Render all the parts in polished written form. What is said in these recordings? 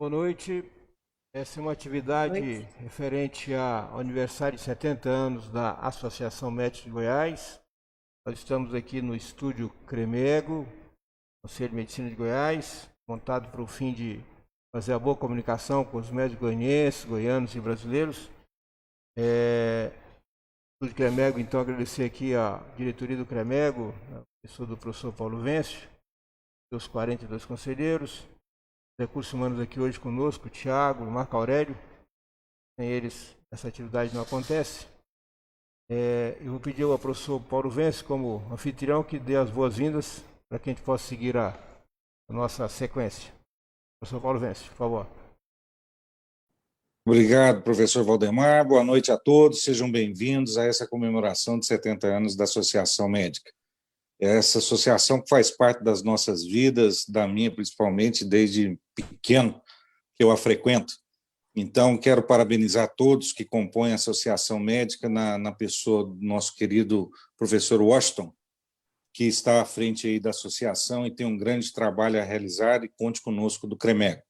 Boa noite. Essa é uma atividade referente ao aniversário de 70 anos da Associação Médica de Goiás. Nós estamos aqui no estúdio Cremego, Conselho de Medicina de Goiás, montado para o fim de fazer a boa comunicação com os médicos goianienses, goianos e brasileiros. Estúdio Cremego, então, agradecer aqui a diretoria do Cremego, a pessoa do professor Paulo Vence, seus 42 conselheiros, recursos humanos aqui hoje conosco, o Thiago, o Marco Aurélio. Sem eles, essa atividade não acontece. Eu vou pedir ao professor Paulo Vence, como anfitrião, que dê as boas-vindas para que a gente possa seguir a nossa sequência. Professor Paulo Vence, por favor. Obrigado, professor Valdemar. Boa noite a todos. Sejam bem-vindos a essa comemoração de 70 anos da Associação Médica. Essa associação que faz parte das nossas vidas, da minha principalmente, desde pequeno que eu a frequento. Então, quero parabenizar todos que compõem a Associação Médica na pessoa do nosso querido professor Washington, que está à frente aí da associação e tem um grande trabalho a realizar, e conte conosco do Cremego.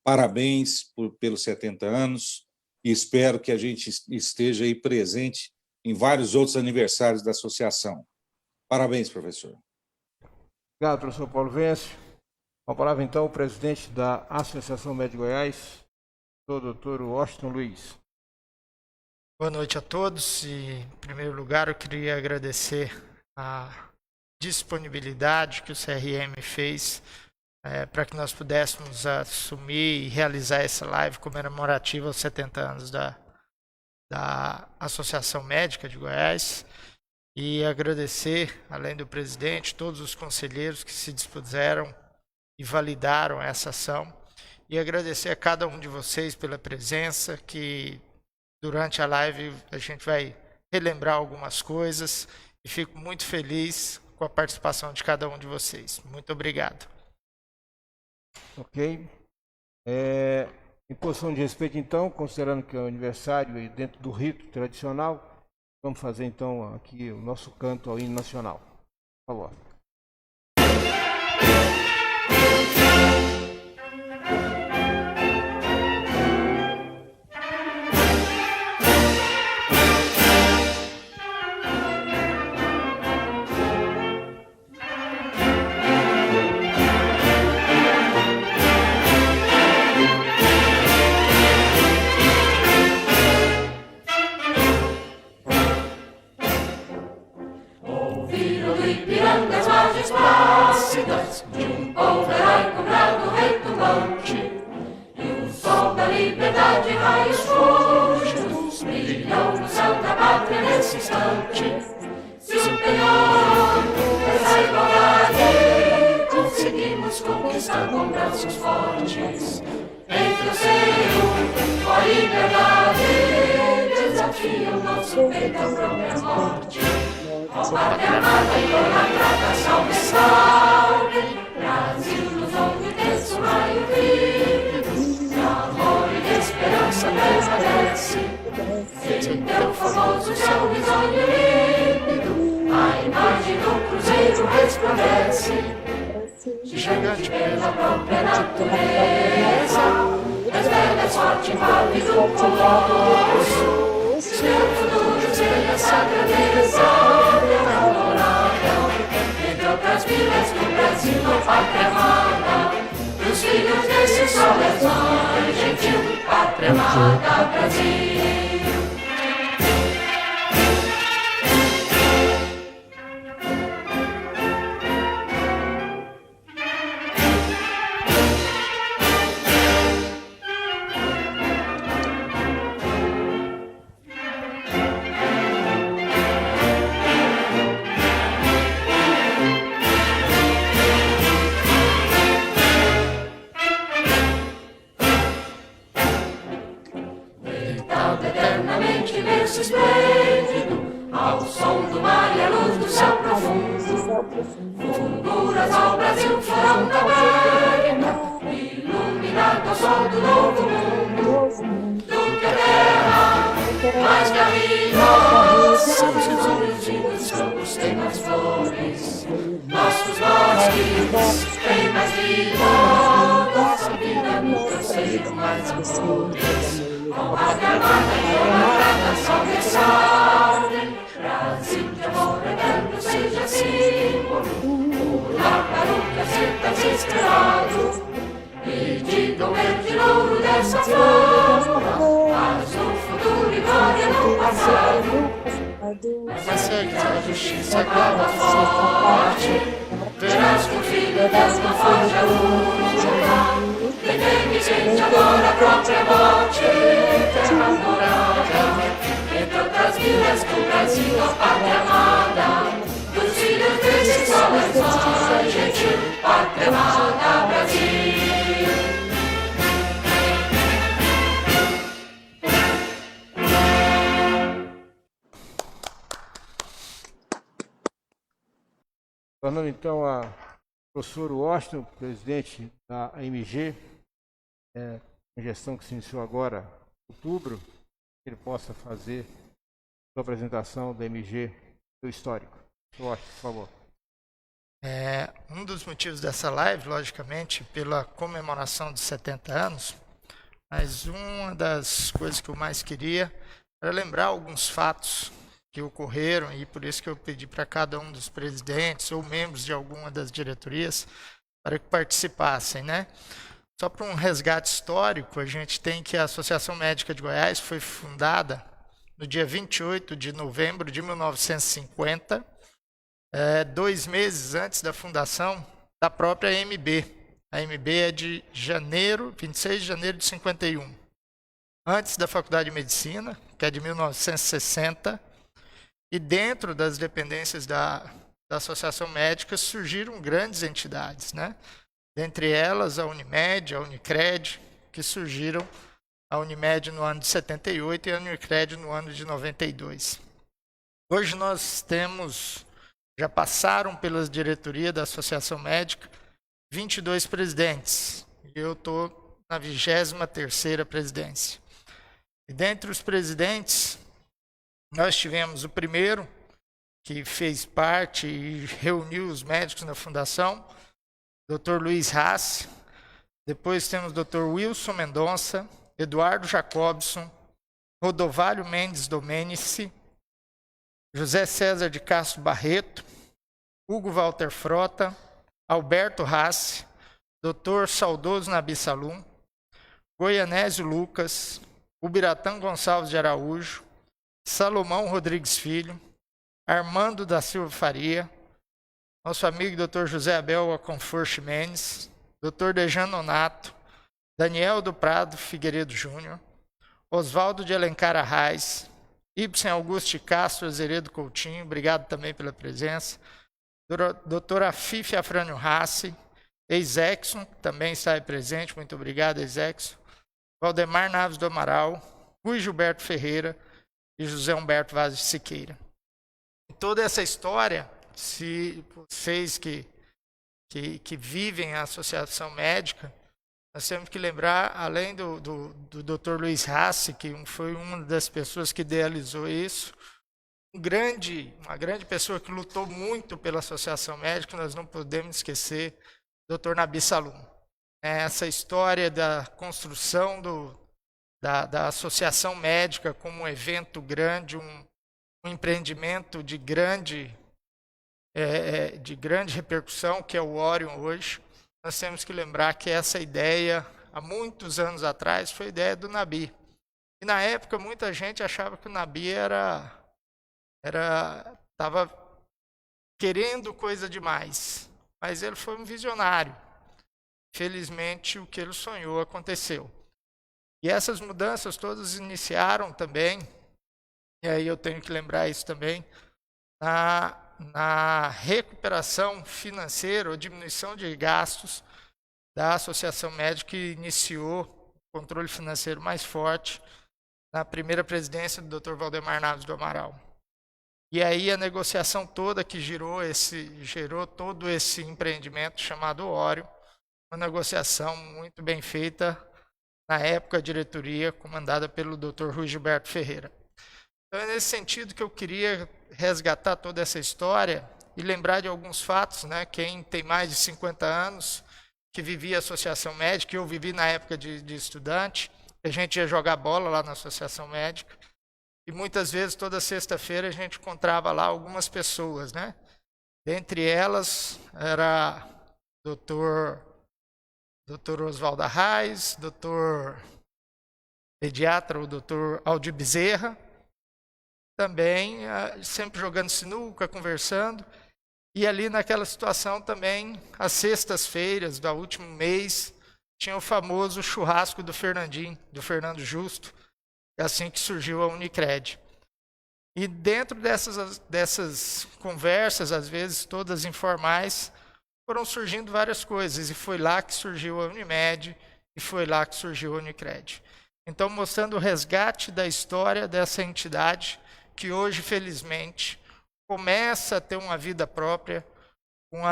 Parabéns pelos 70 anos e espero que a gente esteja aí presente em vários outros aniversários da associação. Parabéns, professor. Obrigado, professor Paulo Vence. Com a palavra, então, o presidente da Associação Médica de Goiás, o doutor Washington Luiz. Boa noite a todos. E, em primeiro lugar, eu queria agradecer a disponibilidade que o CRM fez para que nós pudéssemos assumir e realizar essa live comemorativa aos 70 anos da Associação Médica de Goiás. E agradecer, além do presidente, todos os conselheiros que se dispuseram e validaram essa ação. E agradecer a cada um de vocês pela presença, que durante a live a gente vai relembrar algumas coisas. E fico muito feliz com a participação de cada um de vocês. Muito obrigado. Ok. Em posição de respeito, então, considerando que é o aniversário e dentro do rito tradicional, vamos fazer, então, aqui o nosso canto ao hino nacional. Por favor. De um povo heróico, bravo, retumbante, e o sol da liberdade, raios fúlgidos, brilhou no céu da pátria nesse instante. Se o penhor dessa igualdade conseguimos conquistar com braços fortes, entre o seio, a liberdade desafia o nosso peito à própria morte. Ó pátria amada e idolatrada, salve, salve, Brasil nos honra e desce um raio vívido, de amor e de esperança permanece. Em teu famoso céu risonho e límpido, a imagem do cruzeiro resplandece. Gigante pela própria natureza, és velha, és forte, inválido, colosso. Seu futuro espelha essa grandeza memorável, entre outras vilas do Brasil, a pátria amada, dos filhos desse sol és mãe gentil, pátria amada, Brasil. Fulguras ao Brasil, florão da América, iluminado ao sol do novo mundo. Do que a terra, mais que a vida, são os olhos lindos, campos têm mais flores. Nossos bosques têm mais vida, nossa vida nunca será. Pátria idolatrada, salve, salve. Brasil de amor eterno seja símbolo, lá para o planeta se estrado. E diga o verde louro dessa flor, mas no futuro e glória no passado. Essa a justiça clama forte, verás que o Filho de Deus não foge a luta. Defende gente agora a própria morte, terra morada, entre outras vidas do Brasil, a pátria amada. Dos filhos desses homens vai gentil, pátria amada, Brasil. Tornando então a professor Washington, presidente da AMG, a gestão que se iniciou agora em outubro, que ele possa fazer a apresentação da AMG do histórico. Washington, por favor. Um dos motivos dessa live, logicamente, pela comemoração de 70 anos, mas uma das coisas que eu mais queria era lembrar alguns fatos que ocorreram, e por isso que eu pedi para cada um dos presidentes ou membros de alguma das diretorias para que participassem, né? Só para um resgate histórico, a gente tem que a Associação Médica de Goiás foi fundada no dia 28 de novembro de 1950, 2 meses antes da fundação da própria AMB. A AMB é de 26 de janeiro de 51. Antes da Faculdade de Medicina, que é de 1960, e dentro das dependências da Associação Médica surgiram grandes entidades, né? Dentre elas a Unimed, a Unicred, que surgiram, a Unimed no ano de 78 e a Unicred no ano de 92. Hoje nós já passaram pela diretoria da Associação Médica 22 presidentes, e eu estou na 23ª presidência. E dentre os presidentes, nós tivemos o primeiro, que fez parte e reuniu os médicos na fundação, Dr. Luiz Rassi. Depois temos o Dr. Wilson Mendonça, Eduardo Jacobson, Rodovalho Mendes Domenici, José César de Castro Barreto, Hugo Walter Frota, Alberto Rassi, Dr. Saudoso Nabi Salum, Goianésio Lucas, Ubiratã Gonçalves de Araújo, Salomão Rodrigues Filho, Armando da Silva Faria, nosso amigo Dr. José Abel Aconfor Ximenes, Dr. Dejan Nonato, Daniel do Prado Figueiredo Júnior, Oswaldo de Alencar Arraes, Ibsen Augusto de Castro Azeredo Coutinho, obrigado também pela presença, Dr. Afif Afrânio Rassi, Exexon, que também está aí presente, muito obrigado, Exexon, Valdemar Naves do Amaral, Rui Gilberto Ferreira e José Humberto Vaz de Siqueira. E toda essa história, se vocês que vivem a Associação Médica, nós temos que lembrar, além do Dr. Luiz Rassi, que foi uma das pessoas que idealizou isso, uma grande pessoa que lutou muito pela Associação Médica, nós não podemos esquecer, Dr. Nabi Salum. Essa história da construção da Associação Médica como um evento grande, um empreendimento de grande repercussão, que é o Orion hoje, nós temos que lembrar que essa ideia, há muitos anos atrás, foi a ideia do Nabi. E na época muita gente achava que o Nabi estava querendo coisa demais, mas ele foi um visionário. Felizmente, o que ele sonhou aconteceu. E essas mudanças todas iniciaram também, e aí eu tenho que lembrar isso também, na recuperação financeira ou diminuição de gastos da Associação Médica, que iniciou o controle financeiro mais forte na primeira presidência do Dr. Valdemar Naves do Amaral. E aí a negociação toda que gerou todo esse empreendimento chamado Orion, uma negociação muito bem feita, na época a diretoria comandada pelo Dr. Rui Gilberto Ferreira. Então é nesse sentido que eu queria resgatar toda essa história e lembrar de alguns fatos, né? Quem tem mais de 50 anos, que vivia a Associação Médica, que eu vivi na época de estudante, A gente ia jogar bola lá na Associação Médica e muitas vezes, toda sexta-feira, a gente encontrava lá algumas pessoas, né? Dentre elas era Dr. Oswaldo Arraes, Dr. Pediatra, o Dr. Aldir Bezerra, também sempre jogando sinuca, conversando. E ali naquela situação também, às sextas-feiras do último mês, tinha o famoso churrasco do Fernandinho, do Fernando Justo, é assim que surgiu a Unicred. E dentro dessas conversas, às vezes todas informais, foram surgindo várias coisas, e foi lá que surgiu a Unimed, e foi lá que surgiu a Unicred. Então, mostrando o resgate da história dessa entidade, que hoje, felizmente, começa a ter uma vida própria, com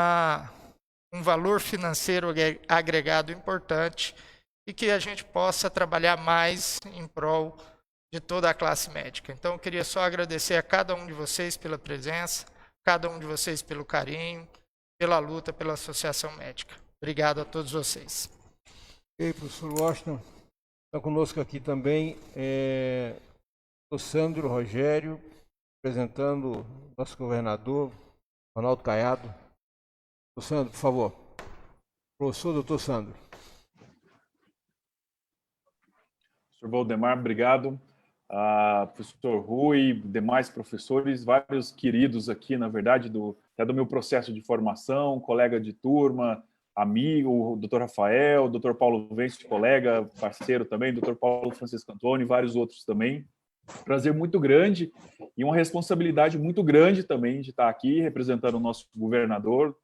um valor financeiro agregado importante, e que a gente possa trabalhar mais em prol de toda a classe médica. Então, eu queria só agradecer a cada um de vocês pela presença, cada um de vocês pelo carinho, pela luta pela Associação Médica. Obrigado a todos vocês. E aí, professor Washington, está conosco aqui também o Sandro Rogério, representando o nosso governador, Ronaldo Caiado. O Sandro, por favor. Professor doutor Sandro. Professor Valdemar, obrigado. Professor Rui, demais professores, vários queridos aqui, na verdade, até do meu processo de formação, colega de turma, amigo, o doutor Rafael, o doutor Paulo Vence, colega, parceiro também, doutor Paulo Francisco Antônio e vários outros também. Prazer muito grande e uma responsabilidade muito grande também de estar aqui representando o nosso governador,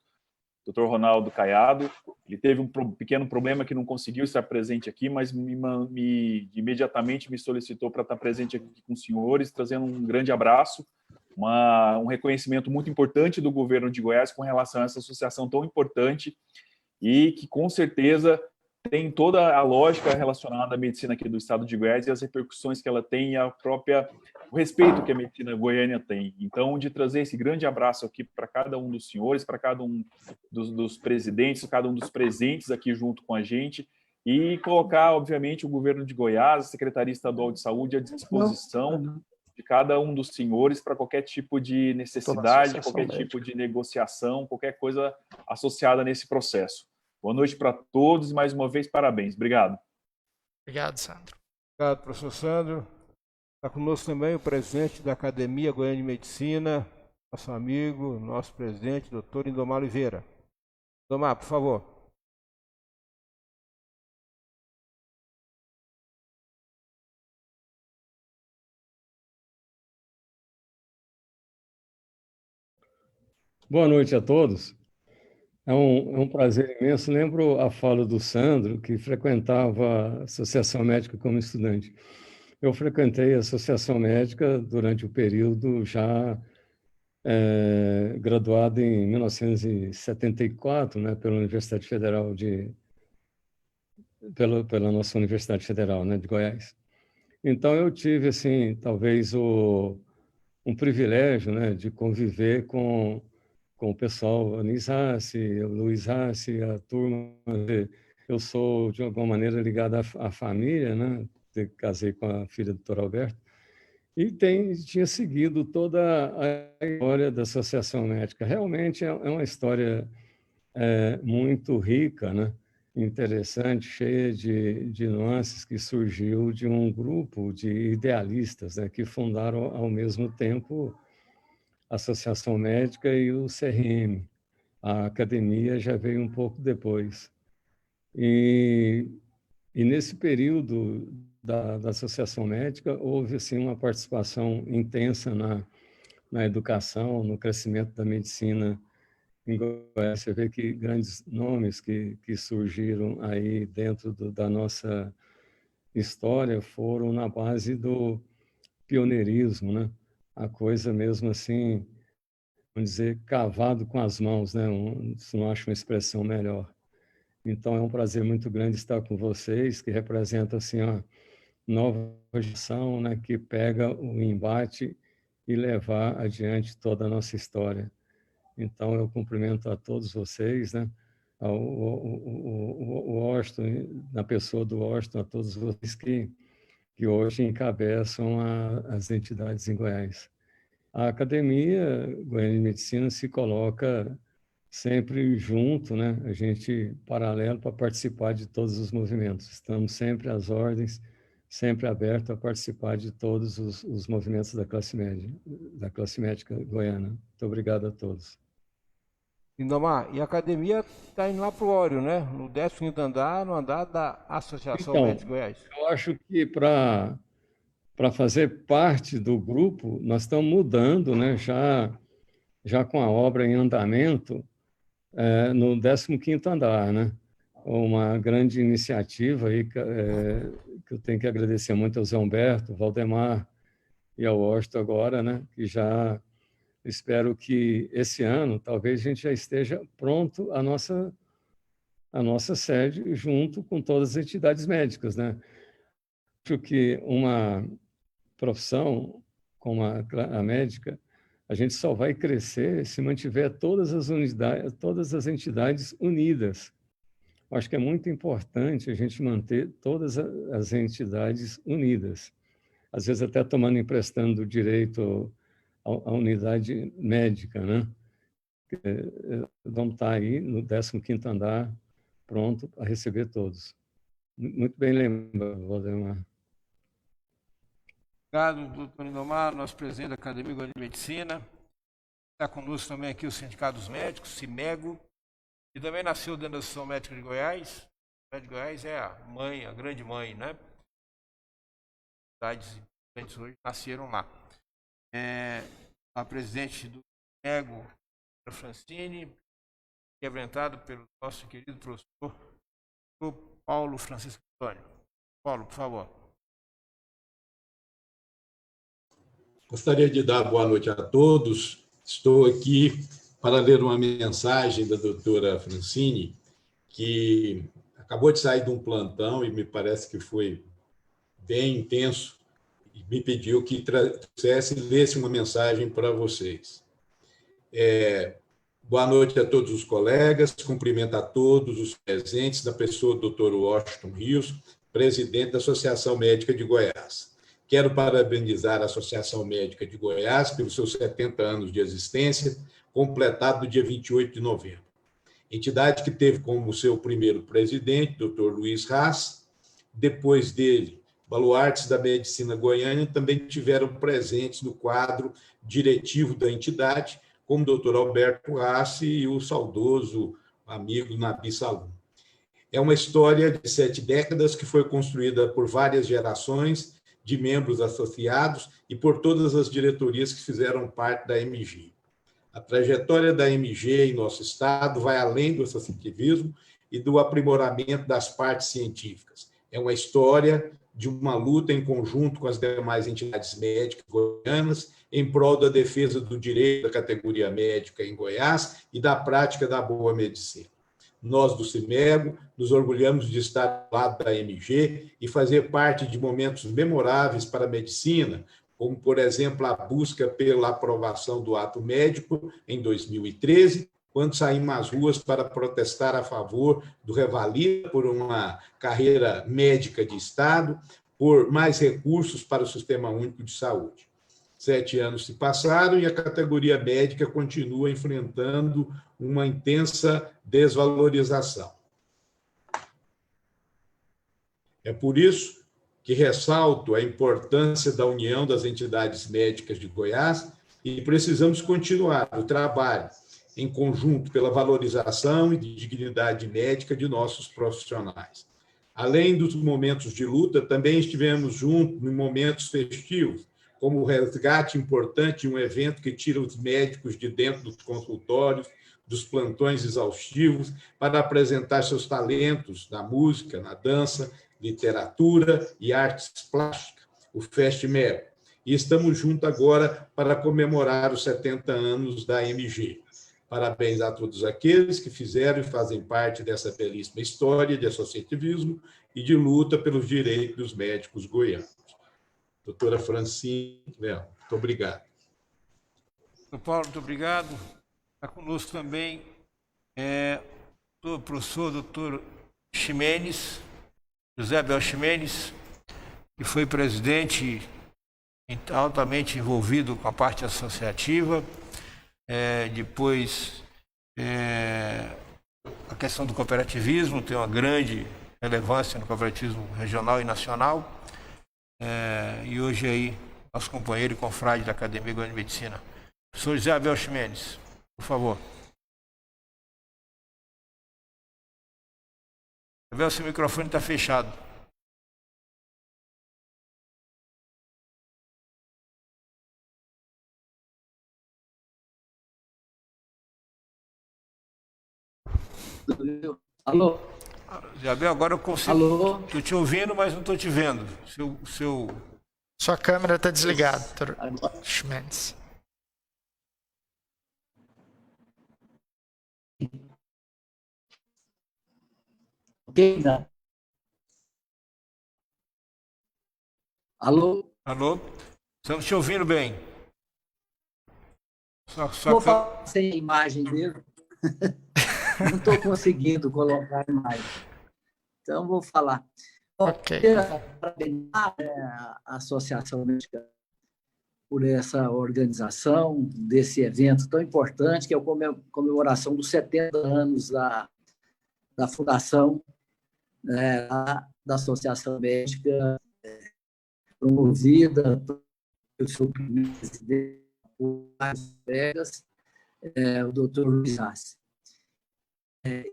Dr. Ronaldo Caiado. Ele teve um pequeno problema que não conseguiu estar presente aqui, mas imediatamente me solicitou para estar presente aqui com os senhores, trazendo um grande abraço, um reconhecimento muito importante do governo de Goiás com relação a essa associação tão importante e que, com certeza, tem toda a lógica relacionada à medicina aqui do estado de Goiás e as repercussões que ela tem e o respeito que a medicina goiana tem. Então, de trazer esse grande abraço aqui para cada um dos senhores, para cada um dos presidentes, cada um dos presentes aqui junto com a gente e colocar, obviamente, o governo de Goiás, a Secretaria Estadual de Saúde à disposição de cada um dos senhores para qualquer tipo de necessidade, qualquer tipo de negociação, qualquer coisa associada nesse processo. Boa noite para todos e, mais uma vez, parabéns. Obrigado. Obrigado, Sandro. Obrigado, professor Sandro. Está conosco também o presidente da Academia Goiana de Medicina, nosso amigo, nosso presidente, doutor Indomar Oliveira. Indomar, por favor. Boa noite a todos. É um prazer imenso. Lembro a fala do Sandro, que frequentava a Associação Médica como estudante. Eu frequentei a Associação Médica durante o período já graduado em 1974, né, pela Universidade Federal pela nossa Universidade Federal, né, de Goiás. Então eu tive assim, talvez um privilégio, né, de conviver com o pessoal, Anis Rassi, Luiz Rassi, a turma. Eu sou, de alguma maneira, ligado à família, né? Casei com a filha do Dr. Alberto, e tinha seguido toda a história da Associação Médica. Realmente é uma história muito rica, né? Interessante, cheia de nuances, que surgiu de um grupo de idealistas, né? Que fundaram, ao mesmo tempo, a Associação Médica e o CRM. A academia já veio um pouco depois. E nesse período da Associação Médica, houve assim, uma participação intensa na educação, no crescimento da medicina em Goiás. Você vê que grandes nomes que surgiram aí dentro da nossa história foram na base do pioneirismo, né? A coisa mesmo assim, vamos dizer, cavado com as mãos, né? Se não acho uma expressão melhor. Então, é um prazer muito grande estar com vocês, que representam assim, a nova geração, né? Que pega o embate e levar adiante toda a nossa história. Então, eu cumprimento a todos vocês, né? ao Washington, na pessoa do Washington, a todos vocês que hoje encabeçam as entidades em Goiás. A Academia Goiana de Medicina se coloca sempre junto, né? A gente paralelo para participar de todos os movimentos. Estamos sempre às ordens, sempre abertos a participar de todos os movimentos da classe médica goiana. Muito obrigado a todos. Lindomar, e a academia está indo lá para o Ório, né? No 15º andar, no andar da Associação Então, Médica de Goiás. Eu acho que para fazer parte do grupo, nós estamos mudando, né? Já com a obra em andamento, no 15º andar, né? Uma grande iniciativa aí que eu tenho que agradecer muito ao Zé Humberto, Valdemar e ao Washington agora, né? Que já espero que esse ano talvez a gente já esteja pronto a nossa sede junto com todas as entidades médicas, né? Acho que uma profissão como a médica, a gente só vai crescer se mantiver todas as entidades unidas. Acho que é muito importante a gente manter todas as entidades unidas. Às vezes até tomando emprestando o direito à unidade médica, né? Vamos estar aí no 15º andar, pronto a receber todos. Muito bem lembrado, Valdemar. Obrigado, doutor Lindomar, nosso presidente da Academia Goiana de Medicina. Está conosco também aqui o Sindicato dos Médicos, CIMEGO, e também nasceu dentro da Associação Médica de Goiás. A de Goiás é a mãe, a grande mãe, né? As cidades hoje nasceram lá. A presidente do CIMEGO, a Francine, representado pelo nosso querido professor Paulo Francisco Antônio. Paulo, por favor. Gostaria de dar boa noite a todos. Estou aqui para ler uma mensagem da doutora Francine, que acabou de sair de um plantão e me parece que foi bem intenso, e me pediu que trouxesse e lesse uma mensagem para vocês. Boa noite a todos os colegas, cumprimento a todos os presentes, na pessoa do Dr. Washington Rios, presidente da Associação Médica de Goiás. Quero parabenizar a Associação Médica de Goiás pelos seus 70 anos de existência, completado no dia 28 de novembro. Entidade que teve como seu primeiro presidente, Dr. Luiz Haas, depois dele, baluartes da medicina goiana também tiveram presentes no quadro diretivo da entidade, como o Dr. Alberto Haas e o saudoso amigo Nabi Salum. É uma história de 7 décadas que foi construída por várias gerações de membros associados e por todas as diretorias que fizeram parte da MG. A trajetória da MG em nosso estado vai além do associativismo e do aprimoramento das partes científicas. É uma história de uma luta em conjunto com as demais entidades médicas goianas em prol da defesa do direito da categoria médica em Goiás e da prática da boa medicina. Nós, do CIMEGO, nos orgulhamos de estar ao lado da MG e fazer parte de momentos memoráveis para a medicina, como, por exemplo, a busca pela aprovação do ato médico em 2013, quando saímos às ruas para protestar a favor do Revalida por uma carreira médica de Estado, por mais recursos para o Sistema Único de Saúde. 7 anos se passaram e a categoria médica continua enfrentando uma intensa desvalorização. É por isso que ressalto a importância da união das entidades médicas de Goiás e precisamos continuar o trabalho em conjunto pela valorização e dignidade médica de nossos profissionais. Além dos momentos de luta, também estivemos juntos em momentos festivos, como o resgate importante de um evento que tira os médicos de dentro dos consultórios, dos plantões exaustivos, para apresentar seus talentos na música, na dança, literatura e artes plásticas, o FestMer. E estamos juntos agora para comemorar os 70 anos da MG. Parabéns a todos aqueles que fizeram e fazem parte dessa belíssima história de associativismo e de luta pelos direitos dos médicos goianos. Doutora Francine, muito obrigado. Doutor Paulo, muito obrigado. Está conosco também professor Dr. Ximenes, José Abel Ximenes, que foi presidente altamente envolvido com a parte associativa, depois a questão do cooperativismo, tem uma grande relevância no cooperativismo regional e nacional, e hoje aí nosso companheiro e confrade da Academia Goiana de Medicina. Professor José Abel Ximenes, por favor. Abel, seu microfone está fechado. Alô? Abel, agora eu consigo. Alô? Estou te ouvindo, mas não estou te vendo. Sua câmera está desligada, Dr. Ximenes. Ok, não. Alô? Alô? Estamos te ouvindo bem. Vou falar sem a imagem dele. Não estou conseguindo colocar a imagem. Então, vou falar. Ok. Parabenizar a Associação Médica por essa organização desse evento tão importante, que é a comemoração dos 70 anos da fundação da Associação Médica, promovida pelo seu presidente, o Vegas, o Dr. Luiz Arce.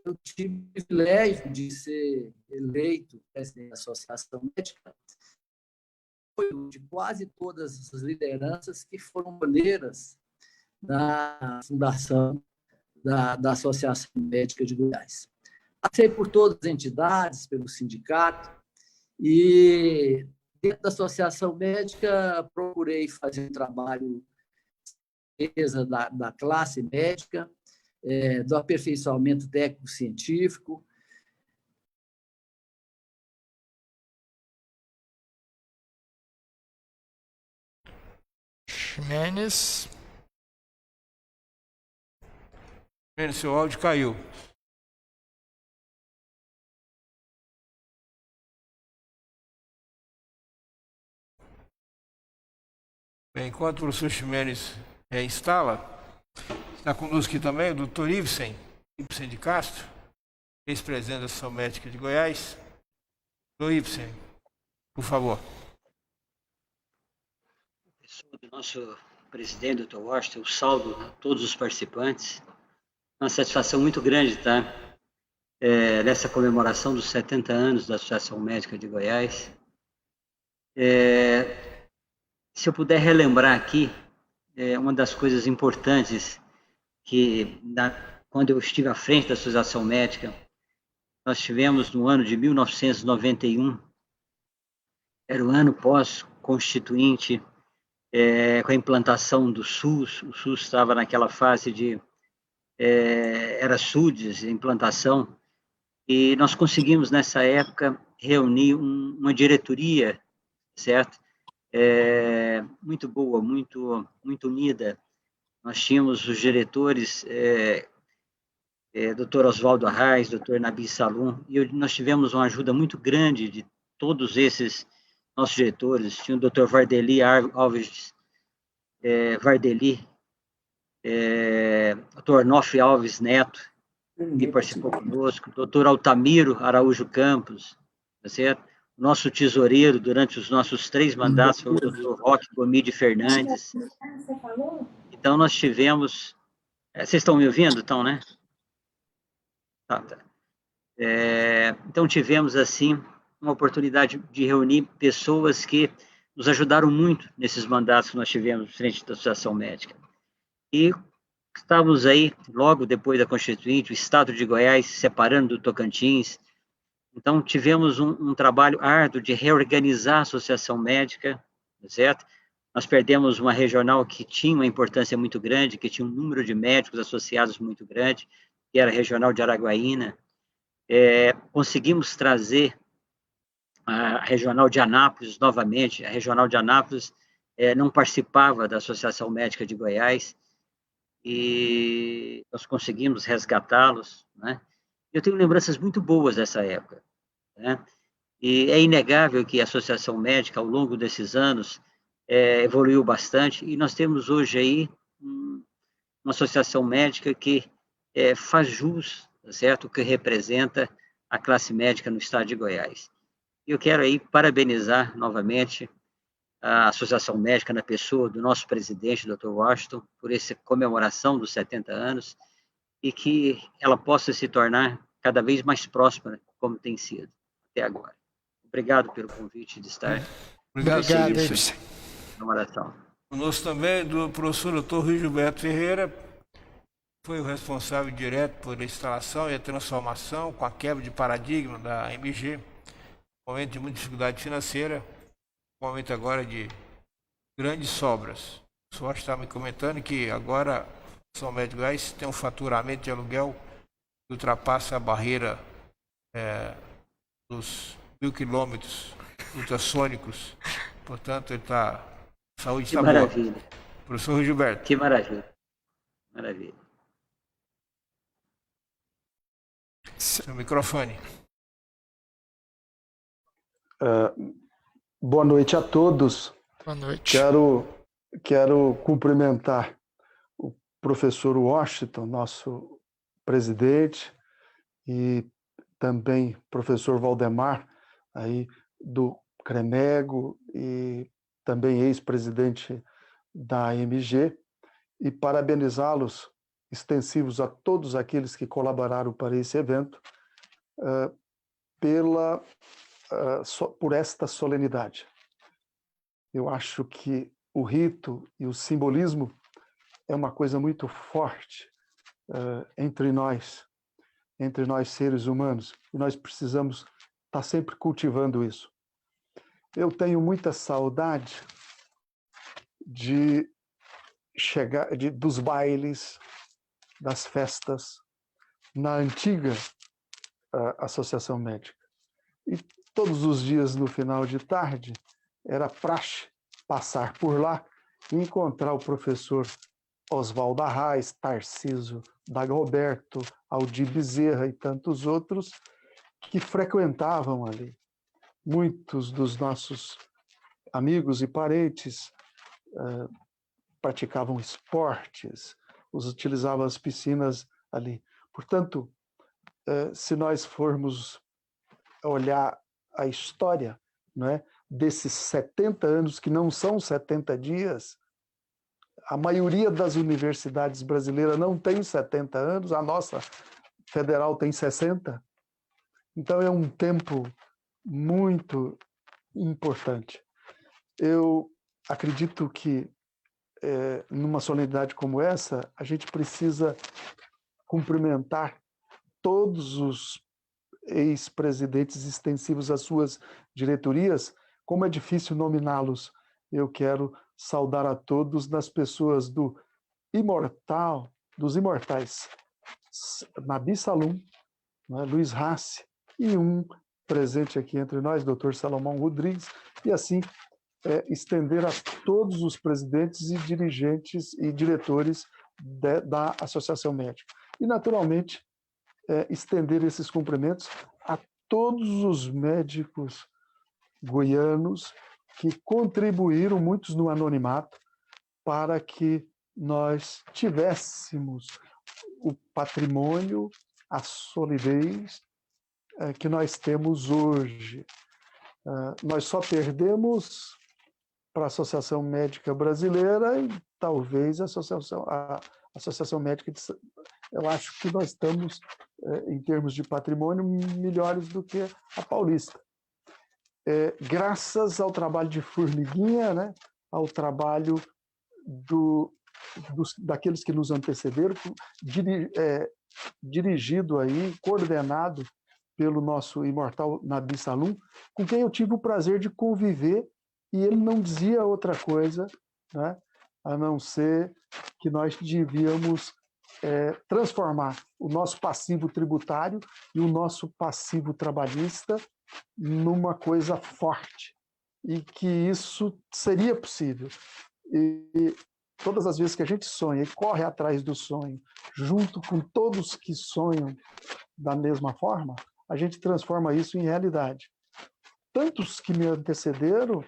Eu tive o privilégio de ser eleito presidente da Associação Médica, de quase todas as lideranças que foram pioneiras na fundação da Associação Médica de Goiás. Passei por todas as entidades, pelo sindicato, e dentro da Associação Médica procurei fazer um trabalho da classe médica, do aperfeiçoamento técnico-científico. Ximenes. Seu áudio caiu. Bem, enquanto o professor Ximenes instala, está conosco aqui também o doutor Ibsen de Castro, ex-presidente da Associação Médica de Goiás. Doutor Ibsen, por favor. Pessoa do nosso presidente, doutor Washington, o saldo a todos os participantes. Uma satisfação muito grande estar nessa comemoração dos 70 anos da Associação Médica de Goiás. Se eu puder relembrar aqui, uma das coisas importantes que, quando eu estive à frente da Associação Médica, nós tivemos no ano de 1991, era o ano pós-constituinte, com a implantação do SUS. O SUS estava naquela fase de era SUDES, implantação, e nós conseguimos nessa época reunir uma diretoria, certo? Muito boa, muito unida. Nós tínhamos os diretores, Dr. Oswaldo Arraes, Dr. Nabi Salum, e nós tivemos uma ajuda muito grande de todos esses nossos diretores. Tinha o Dr. Vardeli Alves, Dr. Onofre Alves Neto, que participou conosco, Dr. Altamiro Araújo Campos, tá certo? Nosso tesoureiro durante os nossos 3 mandatos foi o Dr. Roque Gomide Fernandes. Então, nós tivemos... Vocês estão me ouvindo, então, né? Tá. Então, tivemos, assim, uma oportunidade de reunir pessoas que nos ajudaram muito nesses mandatos que nós tivemos frente da Associação Médica. E estávamos aí, logo depois da Constituinte, o Estado de Goiás se separando do Tocantins. Então, tivemos um trabalho árduo de reorganizar a Associação Médica, certo? Nós perdemos uma regional que tinha uma importância muito grande, que tinha um número de médicos associados muito grande, que era a regional de Araguaína. Conseguimos trazer a regional de Anápolis novamente. A regional de Anápolis não participava da Associação Médica de Goiás, e nós conseguimos resgatá-los, né? Eu tenho lembranças muito boas dessa época, né? E é inegável que a Associação Médica, ao longo desses anos, evoluiu bastante, e nós temos hoje aí uma associação médica que faz jus, certo, que representa a classe médica no estado de Goiás. Eu quero aí parabenizar novamente a Associação Médica na pessoa do nosso presidente, Dr. Washington, por essa comemoração dos 70 anos, e que ela possa se tornar cada vez mais próspera, como tem sido até agora. Obrigado pelo convite de estar. Obrigado, Davidson. Comemoração. Conosco também do professor Dr. Rui Gilberto Ferreira, foi o responsável direto por a instalação e a transformação com a quebra de paradigma da MG, momento de muita dificuldade financeira, momento agora de grandes sobras. O senhor está me comentando que agora São Médio de Goiás tem um faturamento de aluguel que ultrapassa a barreira dos 1.000 quilômetros ultrassônicos. Portanto, ele está... Saúde está boa. Maravilha. Professor Rui Gilberto. Que maravilha. Maravilha. Seu microfone. Boa noite a todos. Boa noite. Quero cumprimentar o professor Washington, nosso presidente, e também o professor Valdemar, aí do CREMEGO, e também ex-presidente da AMG, e parabenizá-los, extensivos a todos aqueles que colaboraram para esse evento, por esta solenidade. Eu acho que o rito e o simbolismo é uma coisa muito forte entre nós seres humanos, e nós precisamos estar sempre cultivando isso. Eu tenho muita saudade dos bailes, das festas na antiga Associação Médica. E todos os dias, no final de tarde, era praxe passar por lá e encontrar o professor Oswaldo Arraes, Tarcísio Dagoberto, Aldir Bezerra e tantos outros que frequentavam ali. Muitos dos nossos amigos e parentes praticavam esportes, utilizavam as piscinas ali. Portanto, se nós formos olhar a história, não é, desses 70 anos, que não são 70 dias, a maioria das universidades brasileiras não tem 70 anos, a nossa federal tem 60. Então, é um tempo muito importante. Eu acredito que, numa solenidade como essa, a gente precisa cumprimentar todos os ex-presidentes extensivos às suas diretorias. Como é difícil nominá-los, eu quero saudar a todos nas pessoas dos imortais, Nabi Salum, né, Luiz Rassi, e um presente aqui entre nós, Dr. Salomão Rodrigues, e assim estender a todos os presidentes e dirigentes e diretores da Associação Médica. E, naturalmente, estender esses cumprimentos a todos os médicos goianos que contribuíram, muitos no anonimato, para que nós tivéssemos o patrimônio, a solidez que nós temos hoje. Nós só perdemos para a Associação Médica Brasileira e talvez a Associação Médica de... Eu acho que nós estamos, em termos de patrimônio, melhores do que a paulista. Graças ao trabalho de formiguinha, né, ao trabalho daqueles que nos antecederam, dirigido aí, coordenado pelo nosso imortal Nabi Salum, com quem eu tive o prazer de conviver, e ele não dizia outra coisa, né, a não ser que nós devíamos transformar o nosso passivo tributário e o nosso passivo trabalhista numa coisa forte, e que isso seria possível. E todas as vezes que a gente sonha e corre atrás do sonho, junto com todos que sonham da mesma forma, a gente transforma isso em realidade. Tantos que me antecederam,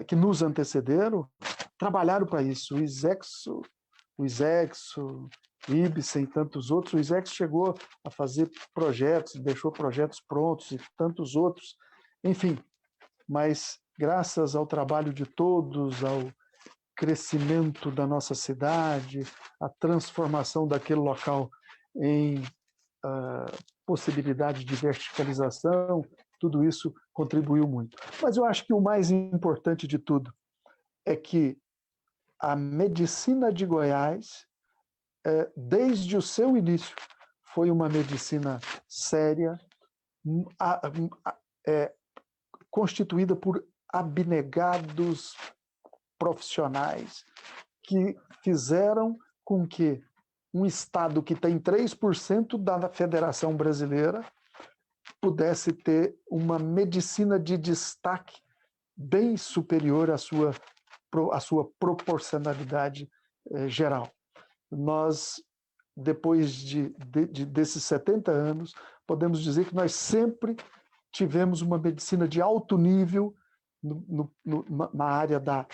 que nos antecederam, trabalharam para isso. O Isexo, Ibsen e tantos outros. O Isexo chegou a fazer projetos, deixou projetos prontos e tantos outros. Enfim, mas graças ao trabalho de todos, ao crescimento da nossa cidade, à transformação daquele local em possibilidade de verticalização, tudo isso contribuiu muito. Mas eu acho que o mais importante de tudo é que a medicina de Goiás, desde o seu início, foi uma medicina séria, constituída por abnegados profissionais que fizeram com que um estado que tem 3% da Federação Brasileira pudesse ter uma medicina de destaque bem superior à sua proporcionalidade geral. Nós, depois desses 70 anos, podemos dizer que nós sempre tivemos uma medicina de alto nível na área da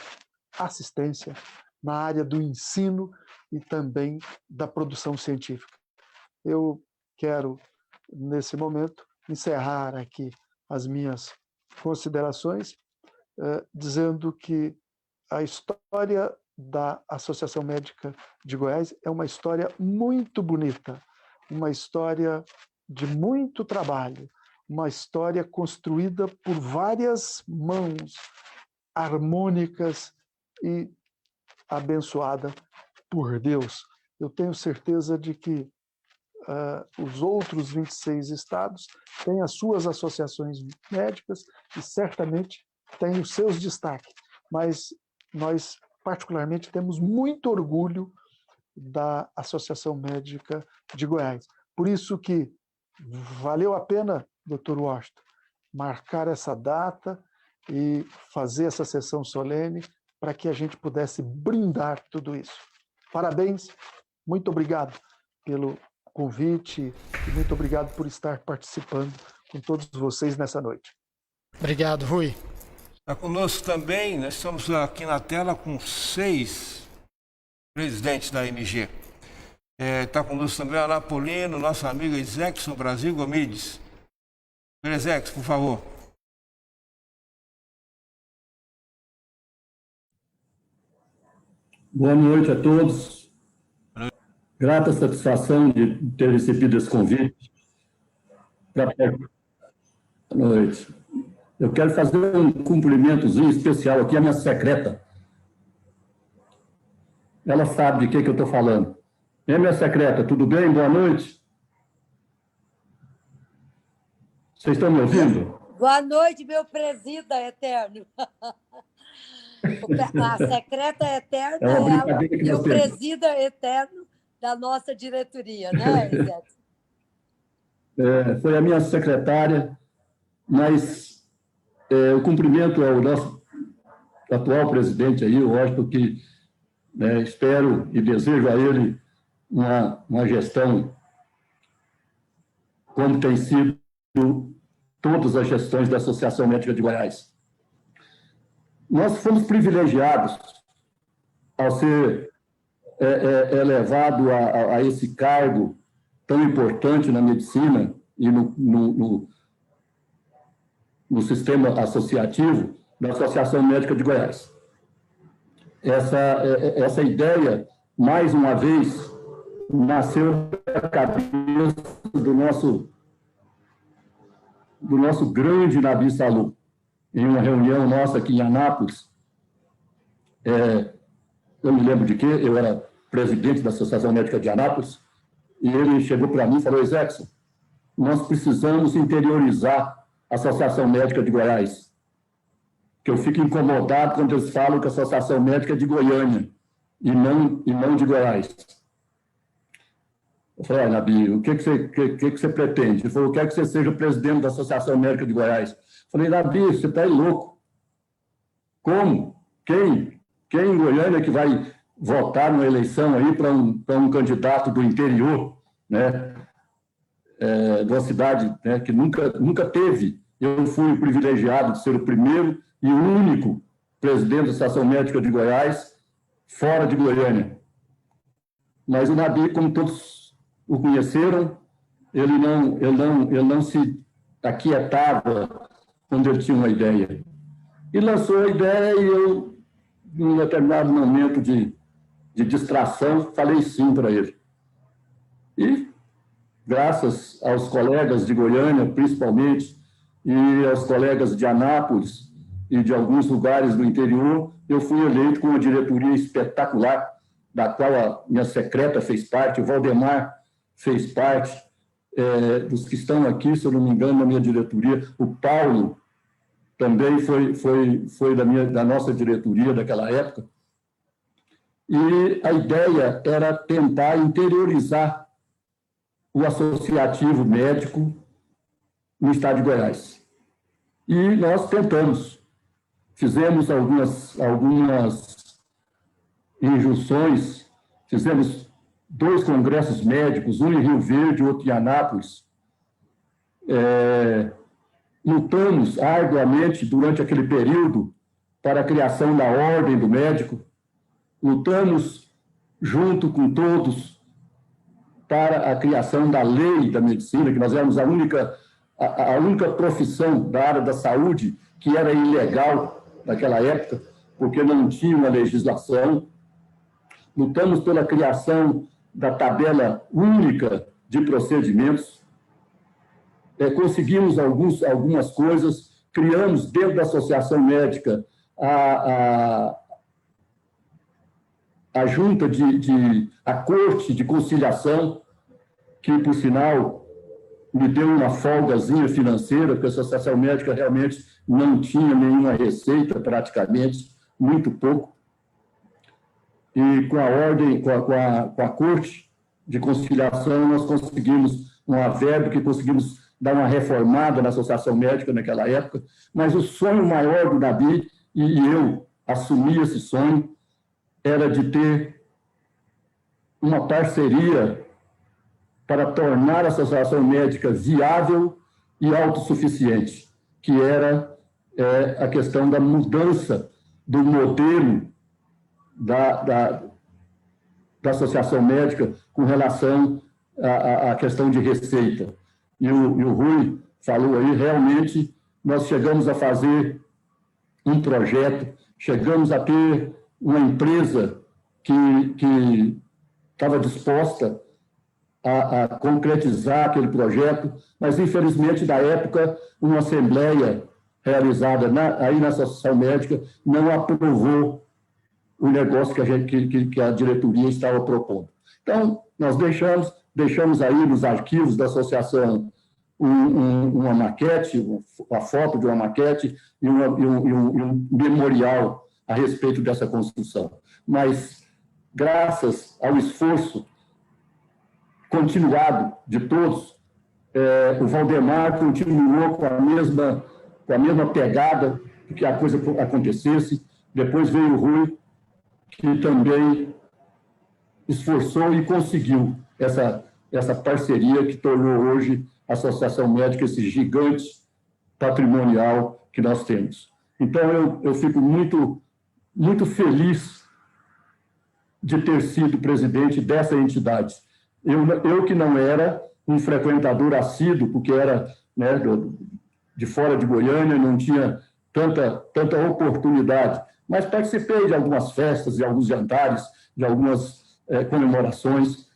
assistência, na área do ensino e também da produção científica. Eu quero, nesse momento, encerrar aqui as minhas considerações, dizendo que a história da Associação Médica de Goiás é uma história muito bonita, uma história de muito trabalho, uma história construída por várias mãos harmônicas e abençoada por Deus. Eu tenho certeza de que os outros 26 estados têm as suas associações médicas e certamente têm os seus destaques, mas nós particularmente temos muito orgulho da Associação Médica de Goiás. Por isso que valeu a pena, Dr. Washington, marcar essa data e fazer essa sessão solene para que a gente pudesse brindar tudo isso. Parabéns, muito obrigado pelo convite e muito obrigado por estar participando com todos vocês nessa noite. Obrigado, Rui. Está conosco também, nós estamos aqui na tela com 6 presidentes da MG. Está conosco também o Anapolino, nosso amigo Isexo Brasil Gomides. Isexo, por favor. Boa noite a todos. Grata satisfação de ter recebido esse convite. Boa noite. Eu quero fazer um cumprimentozinho especial aqui à minha secreta. Ela sabe de que eu estou falando. Minha secreta, tudo bem? Boa noite. Vocês estão me ouvindo? Boa noite, meu presida eterno. A secreta eterna é o presida eterno da nossa diretoria, né, Isexo? Foi a minha secretária, mas o cumprimento ao nosso atual presidente aí, o Washington, que espero e desejo a ele uma gestão como tem sido todas as gestões da Associação Médica de Goiás. Nós fomos privilegiados ao ser elevado a esse cargo tão importante na medicina e no sistema associativo da Associação Médica de Goiás. Essa ideia, mais uma vez, nasceu da cabeça do nosso grande Nabi Salum, em uma reunião nossa aqui em Anápolis. Eu me lembro de que eu era presidente da Associação Médica de Anápolis, e ele chegou para mim e falou: Isexo, nós precisamos interiorizar a Associação Médica de Goiás, que eu fico incomodado quando eles falam que a Associação Médica é de Goiânia e não de Goiás. Eu falei: Nabi, o que você pretende? Ele falou: eu quero que você seja presidente da Associação Médica de Goiás. Eu falei: Nabi, você está aí louco. Como? Quem? Quem em Goiânia que vai votar numa eleição aí para um candidato do interior, né? De uma cidade, né, que nunca teve. Eu fui privilegiado de ser o primeiro e o único presidente da Associação Médica de Goiás fora de Goiânia. Mas o Nabi, como todos o conheceram, ele não se aquietava quando ele tinha uma ideia. E lançou a ideia e eu, em um determinado momento de distração, falei sim para ele. E, graças aos colegas de Goiânia, principalmente, e aos colegas de Anápolis e de alguns lugares do interior, eu fui eleito com uma diretoria espetacular, da qual a minha secreta fez parte, o Valdemar fez parte, dos que estão aqui, se eu não me engano, na minha diretoria, o Paulo também foi da nossa diretoria daquela época. E a ideia era tentar interiorizar o associativo médico no estado de Goiás. E nós tentamos. Fizemos algumas injunções, fizemos 2 congressos médicos, um em Rio Verde, outro em Anápolis. Lutamos arduamente durante aquele período para a criação da Ordem do Médico. Lutamos junto com todos para a criação da lei da medicina, que nós éramos a única profissão da área da saúde que era ilegal naquela época, porque não tinha uma legislação. Lutamos pela criação da tabela única de procedimentos. Conseguimos algumas coisas, criamos dentro da Associação Médica a junta a corte de conciliação, que, por sinal, me deu uma folgazinha financeira, porque a Associação Médica realmente não tinha nenhuma receita, praticamente, muito pouco. E com a ordem, com a corte de conciliação, nós conseguimos uma verba que conseguimos dar uma reformada na Associação Médica naquela época, mas o sonho maior do Nabi, e eu assumi esse sonho, era de ter uma parceria para tornar a Associação Médica viável e autossuficiente, que era a questão da mudança do modelo da Associação Médica com relação à questão de receita. E o Rui falou aí, realmente, nós chegamos a fazer um projeto, chegamos a ter uma empresa que estava disposta a concretizar aquele projeto, mas, infelizmente, na época, uma assembleia realizada aí na Associação Médica não aprovou o negócio que a diretoria estava propondo. Então, nós deixamos aí nos arquivos da associação uma maquete, a foto de uma maquete e um memorial a respeito dessa construção. Mas, graças ao esforço continuado de todos, o Valdemar continuou com a mesma pegada de que a coisa acontecesse. Depois veio o Rui, que também esforçou e conseguiu essa parceria que tornou hoje a Associação Médica esse gigante patrimonial que nós temos. Então, eu fico muito, muito feliz de ter sido presidente dessa entidade. Eu que não era um frequentador assíduo, porque era, né, de fora de Goiânia, não tinha tanta oportunidade, mas participei de algumas festas, de alguns jantares, de algumas comemorações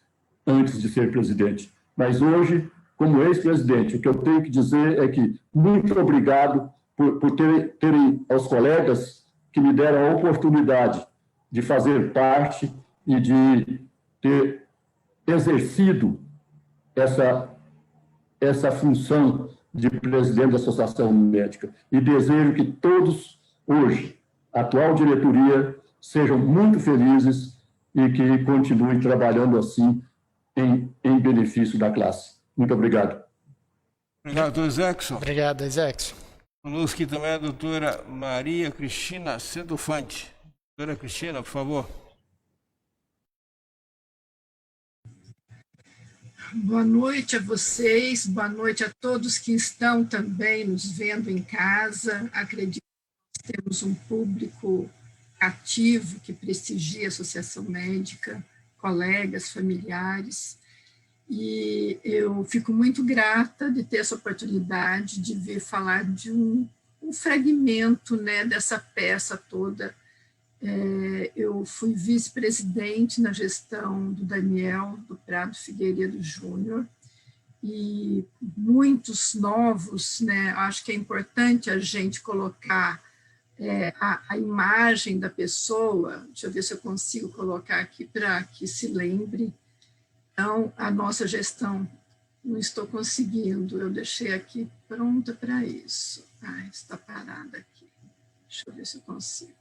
antes de ser presidente. Mas hoje, como ex-presidente, o que eu tenho que dizer é que muito obrigado por terem aos colegas que me deram a oportunidade de fazer parte e de ter exercido essa função de presidente da Associação Médica. E desejo que todos, hoje, a atual diretoria, sejam muito felizes e que continuem trabalhando assim em benefício da classe. Muito obrigado. Obrigado, doutor Exexo. Obrigado, Exexo. Conosco aqui também a doutora Maria Cristina Sedufante. Dona Cristina, por favor. Boa noite a vocês, boa noite a todos que estão também nos vendo em casa. Acredito que temos um público ativo que prestigia a Associação Médica, colegas, familiares, e eu fico muito grata de ter essa oportunidade de vir falar de um fragmento, né, dessa peça toda. Eu fui vice-presidente na gestão do Daniel do Prado Figueiredo Júnior, e muitos novos, né, acho que é importante a gente colocar a imagem da pessoa. Deixa eu ver se eu consigo colocar aqui para que se lembre. Então, a nossa gestão, não estou conseguindo, eu deixei aqui pronta para isso. Está parada aqui. Deixa eu ver se eu consigo.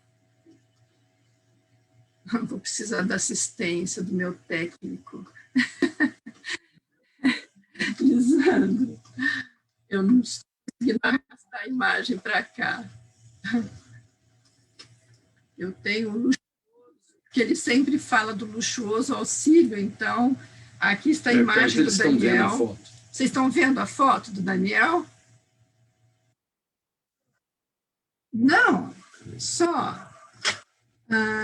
Vou precisar da assistência do meu técnico. Lisandro, eu não estou conseguindo arrastar a imagem para cá. Eu tenho o luxuoso, porque ele sempre fala do luxuoso auxílio, então, aqui está a imagem do Daniel. Vocês estão vendo a foto do Daniel? Não, só.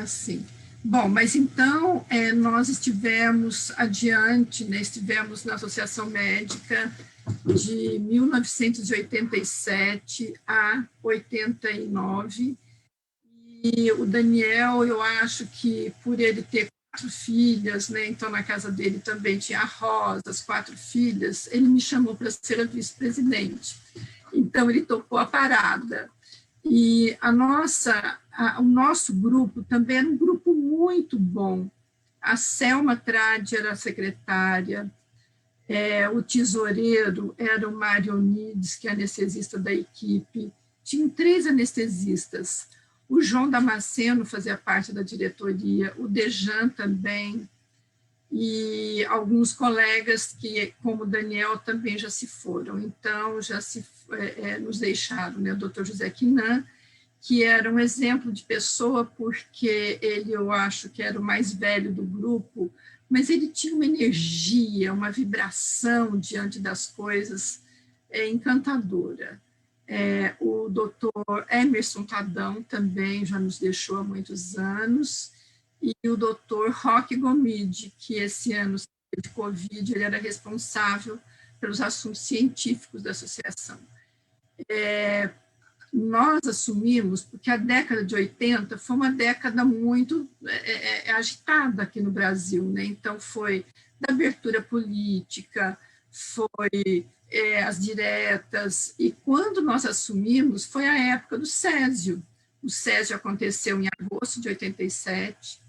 Sim. Bom, mas então nós estivemos adiante, né, estivemos na Associação Médica de 1987 a 89, e o Daniel, eu acho que por ele ter 4 filhas, né, então na casa dele também tinha a Rosa, as 4 filhas, ele me chamou para ser a vice-presidente, então ele topou a parada. E o nosso grupo também era um grupo muito bom. A Selma Trade era a secretária, o tesoureiro era o Marionides, que é anestesista da equipe. Tinham 3 anestesistas. O João Damasceno fazia parte da diretoria, o Dejan também, e alguns colegas que, como o Daniel, também já se foram. Então, já nos deixaram, né? O doutor José Quinan, que era um exemplo de pessoa, porque ele, eu acho que era o mais velho do grupo, mas ele tinha uma energia, uma vibração diante das coisas encantadora. O doutor Emerson Tadão também já nos deixou há muitos anos, e o doutor Roque Gomide, que esse ano de Covid, ele era responsável pelos assuntos científicos da associação. Nós assumimos, porque a década de 80 foi uma década muito agitada aqui no Brasil, né? Então, foi da abertura política, foi as diretas, e quando nós assumimos, foi a época do Césio. O Césio aconteceu em agosto de 87,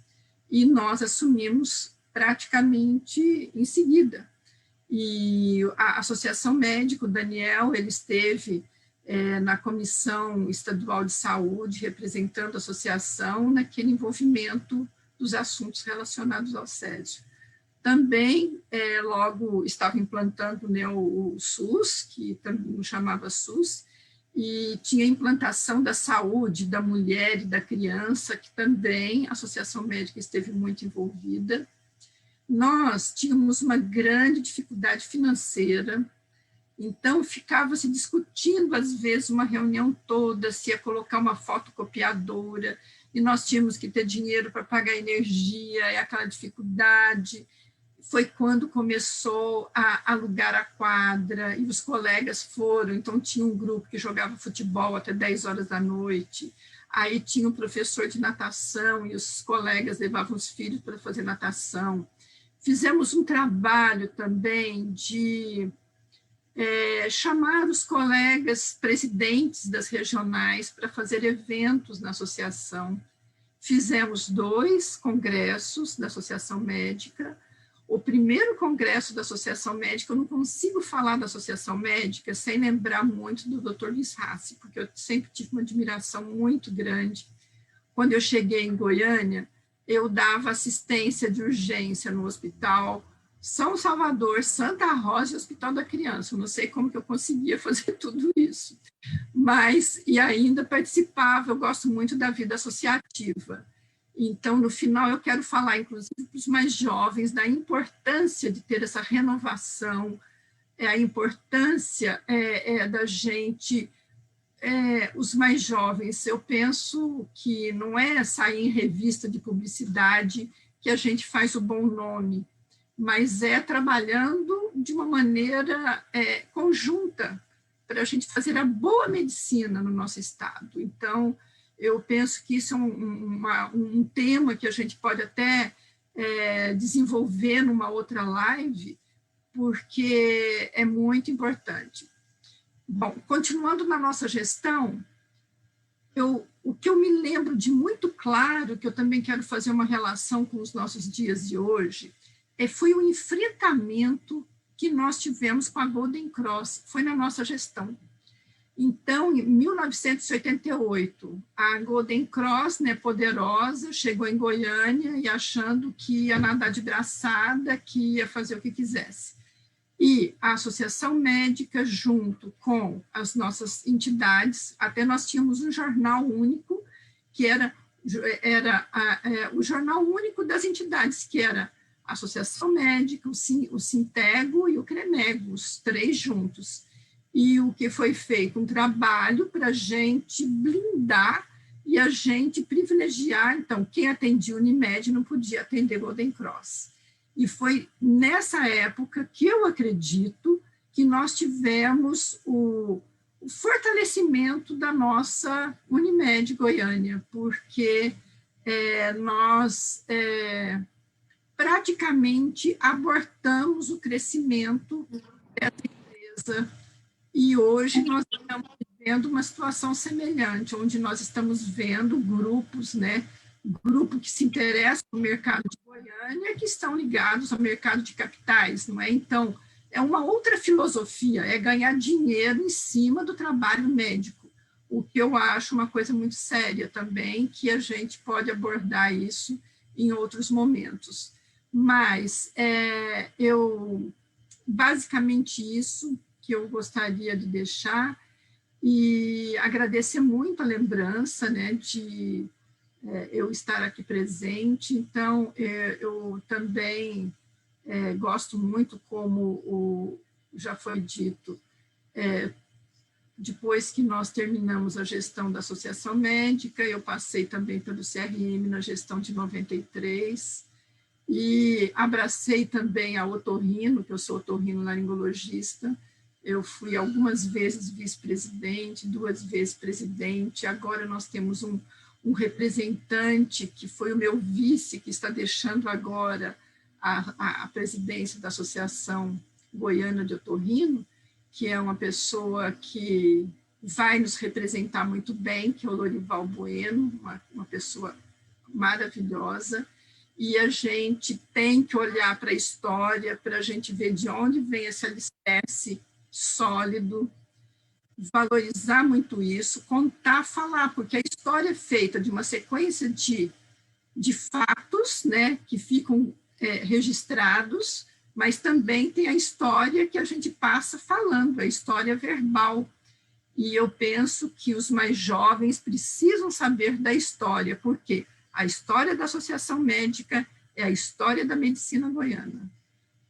e nós assumimos praticamente em seguida. E a Associação Médica, o Daniel, ele esteve na Comissão Estadual de Saúde, representando a associação naquele envolvimento dos assuntos relacionados ao Césio. Também, logo, estava implantando, né, o SUS, que também chamava SUS, e tinha a implantação da saúde da mulher e da criança, que também a Associação Médica esteve muito envolvida. Nós tínhamos uma grande dificuldade financeira, então ficava se discutindo, às vezes, uma reunião toda, se ia colocar uma fotocopiadora, e nós tínhamos que ter dinheiro para pagar energia, e aquela dificuldade. Foi quando começou a alugar a quadra, e os colegas foram, então tinha um grupo que jogava futebol até 10 horas da noite, aí tinha um professor de natação, e os colegas levavam os filhos para fazer natação. Fizemos um trabalho também de chamar os colegas presidentes das regionais para fazer eventos na associação. Fizemos 2 congressos da Associação Médica. O primeiro congresso da Associação Médica, eu não consigo falar da Associação Médica sem lembrar muito do Dr. Luiz Hassi, porque eu sempre tive uma admiração muito grande. Quando eu cheguei em Goiânia, eu dava assistência de urgência no hospital São Salvador, Santa Rosa e Hospital da Criança. Eu não sei como que eu conseguia fazer tudo isso, mas, e ainda participava, eu gosto muito da vida associativa. Então, no final, eu quero falar, inclusive, para os mais jovens, da importância de ter essa renovação, a importância da gente, os mais jovens, eu penso que não é sair em revista de publicidade que a gente faz o bom nome, mas é trabalhando de uma maneira conjunta para a gente fazer a boa medicina no nosso estado. Então, eu penso que isso é um tema que a gente pode até desenvolver numa outra live, porque é muito importante. Bom, continuando na nossa gestão, o que eu me lembro de muito claro, que eu também quero fazer uma relação com os nossos dias de hoje, foi o enfrentamento que nós tivemos com a Golden Cross, foi na nossa gestão. Então, em 1988, a Golden Cross, né, poderosa, chegou em Goiânia e achando que ia nadar de braçada, que ia fazer o que quisesse. E a Associação Médica, junto com as nossas entidades, até nós tínhamos um jornal único, que era o jornal único das entidades, que era a Associação Médica, o Sintego e o CREMEGO, os três juntos. E o que foi feito? Um trabalho para a gente blindar e a gente privilegiar. Então, quem atendia Unimed não podia atender Golden Cross. E foi nessa época que eu acredito que nós tivemos o fortalecimento da nossa Unimed Goiânia, porque nós praticamente abortamos o crescimento dessa empresa. E hoje nós estamos vivendo uma situação semelhante, onde nós estamos vendo grupos, né, grupo que se interessa no mercado de Goiânia, que estão ligados ao mercado de capitais, não é? Então, é uma outra filosofia, é ganhar dinheiro em cima do trabalho médico, o que eu acho uma coisa muito séria também, que a gente pode abordar isso em outros momentos. Mas, basicamente isso que eu gostaria de deixar, e agradecer muito a lembrança, né, de eu estar aqui presente. Então, eu também gosto muito, como já foi dito, depois que nós terminamos a gestão da Associação Médica, eu passei também pelo CRM na gestão de 93, e abracei também a otorrino, que eu sou otorrino-laringologista. Eu fui algumas vezes vice-presidente, 2 vezes presidente, agora nós temos um representante, que foi o meu vice, que está deixando agora a presidência da Associação Goiana de Otorrino, que é uma pessoa que vai nos representar muito bem, que é o Lorival Bueno, uma pessoa maravilhosa, e a gente tem que olhar para a história, para a gente ver de onde vem esse alicerce sólido, valorizar muito isso, contar, falar, porque a história é feita de uma sequência de fatos, né, que ficam registrados, mas também tem a história que a gente passa falando, a história verbal. E eu penso que os mais jovens precisam saber da história, porque a história da Associação Médica é a história da medicina goiana.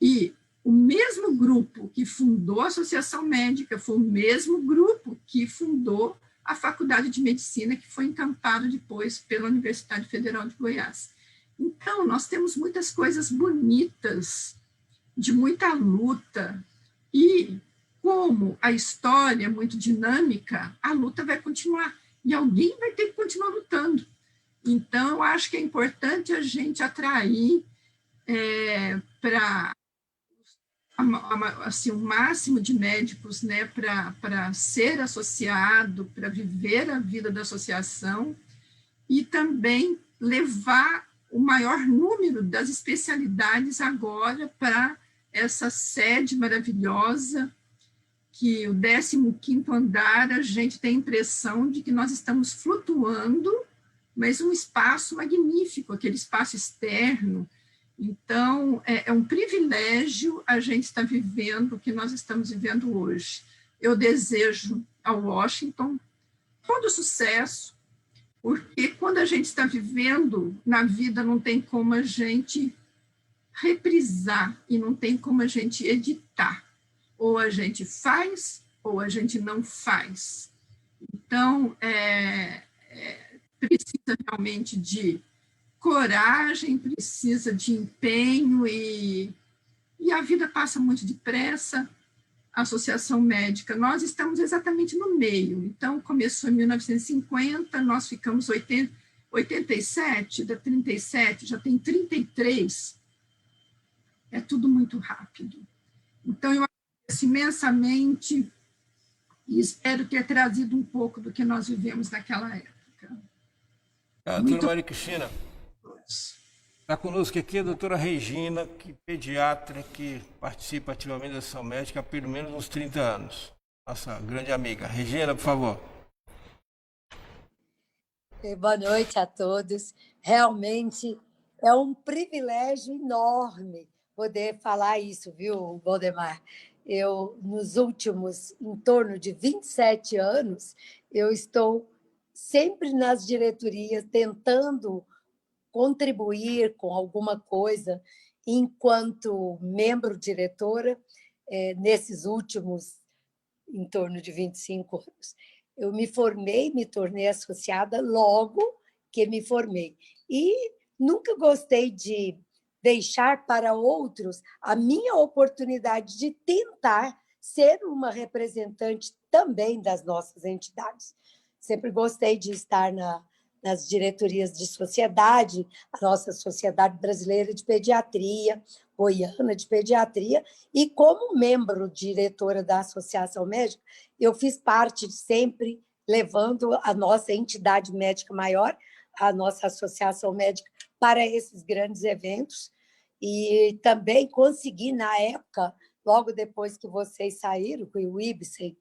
E o mesmo grupo que fundou a Associação Médica foi o mesmo grupo que fundou a Faculdade de Medicina, que foi encampado depois pela Universidade Federal de Goiás. Então, nós temos muitas coisas bonitas, de muita luta, e como a história é muito dinâmica, a luta vai continuar, e alguém vai ter que continuar lutando. Então, eu acho que é importante a gente atrair para assim, o máximo de médicos, né, para ser associado, para viver a vida da associação, e também levar o maior número das especialidades agora para essa sede maravilhosa, que o 15º andar, a gente tem a impressão de que nós estamos flutuando, mas um espaço magnífico, aquele espaço externo. Então, é um privilégio a gente estar vivendo o que nós estamos vivendo hoje. Eu desejo ao Washington todo sucesso. Porque quando a gente está vivendo, na vida não tem como a gente reprisar e não tem como a gente editar. Ou a gente faz, ou a gente não faz. Então, precisa realmente de coragem, precisa de empenho e a vida passa muito depressa. A Associação Médica, nós estamos exatamente no meio. Então, começou em 1950, nós ficamos 87, da 37, já tem 33. É tudo muito rápido. Então, eu agradeço imensamente e espero ter trazido um pouco do que nós vivemos naquela época. Doutora Maria Cristina, está conosco aqui a doutora Regina, que pediatra, que participa ativamente da Associação Médica há pelo menos uns 30 anos. Nossa grande amiga. Regina, por favor. Boa noite a todos. Realmente é um privilégio enorme poder falar isso, viu, Valdemar? Eu, nos últimos, em torno de 27 anos, eu estou sempre nas diretorias tentando contribuir com alguma coisa enquanto membro diretora, nesses últimos, em torno de 25 anos. Eu me formei, me tornei associada logo que me formei. E nunca gostei de deixar para outros a minha oportunidade de tentar ser uma representante também das nossas entidades. Sempre gostei de estar nas diretorias de sociedade, a nossa Sociedade Brasileira de Pediatria, Goiana de Pediatria, e como membro diretora da Associação Médica, eu fiz parte sempre levando a nossa entidade médica maior, a nossa Associação Médica, para esses grandes eventos, e também consegui, na época, logo depois que vocês saíram, que o Ibsen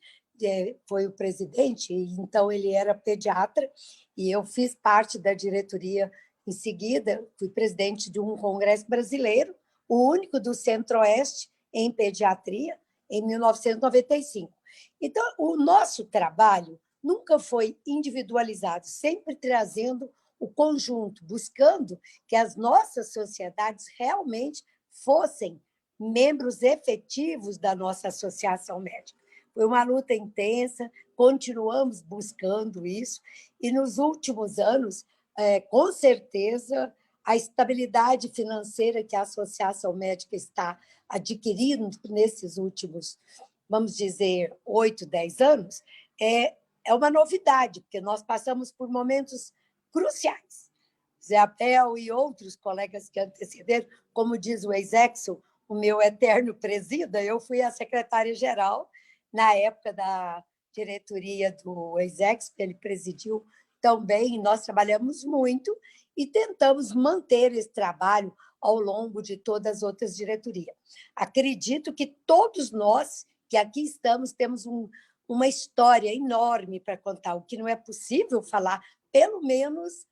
foi o presidente, então ele era pediatra, e eu fiz parte da diretoria em seguida, fui presidente de um congresso brasileiro, o único do Centro-Oeste em pediatria, em 1995. Então, o nosso trabalho nunca foi individualizado, sempre trazendo o conjunto, buscando que as nossas sociedades realmente fossem membros efetivos da nossa associação médica. Foi uma luta intensa, continuamos buscando isso, e nos últimos anos, com certeza, a estabilidade financeira que a Associação Médica está adquirindo nesses últimos, vamos dizer, 8, 10 anos, é uma novidade, porque nós passamos por momentos cruciais. Zé Abel e outros colegas que antecederam, como diz o ex-Exo, o meu eterno presida, eu fui a secretária-geral na época da diretoria do ex-Exo, que ele presidiu também, nós trabalhamos muito e tentamos manter esse trabalho ao longo de todas as outras diretorias. Acredito que todos nós que aqui estamos temos uma história enorme para contar, o que não é possível falar, pelo menos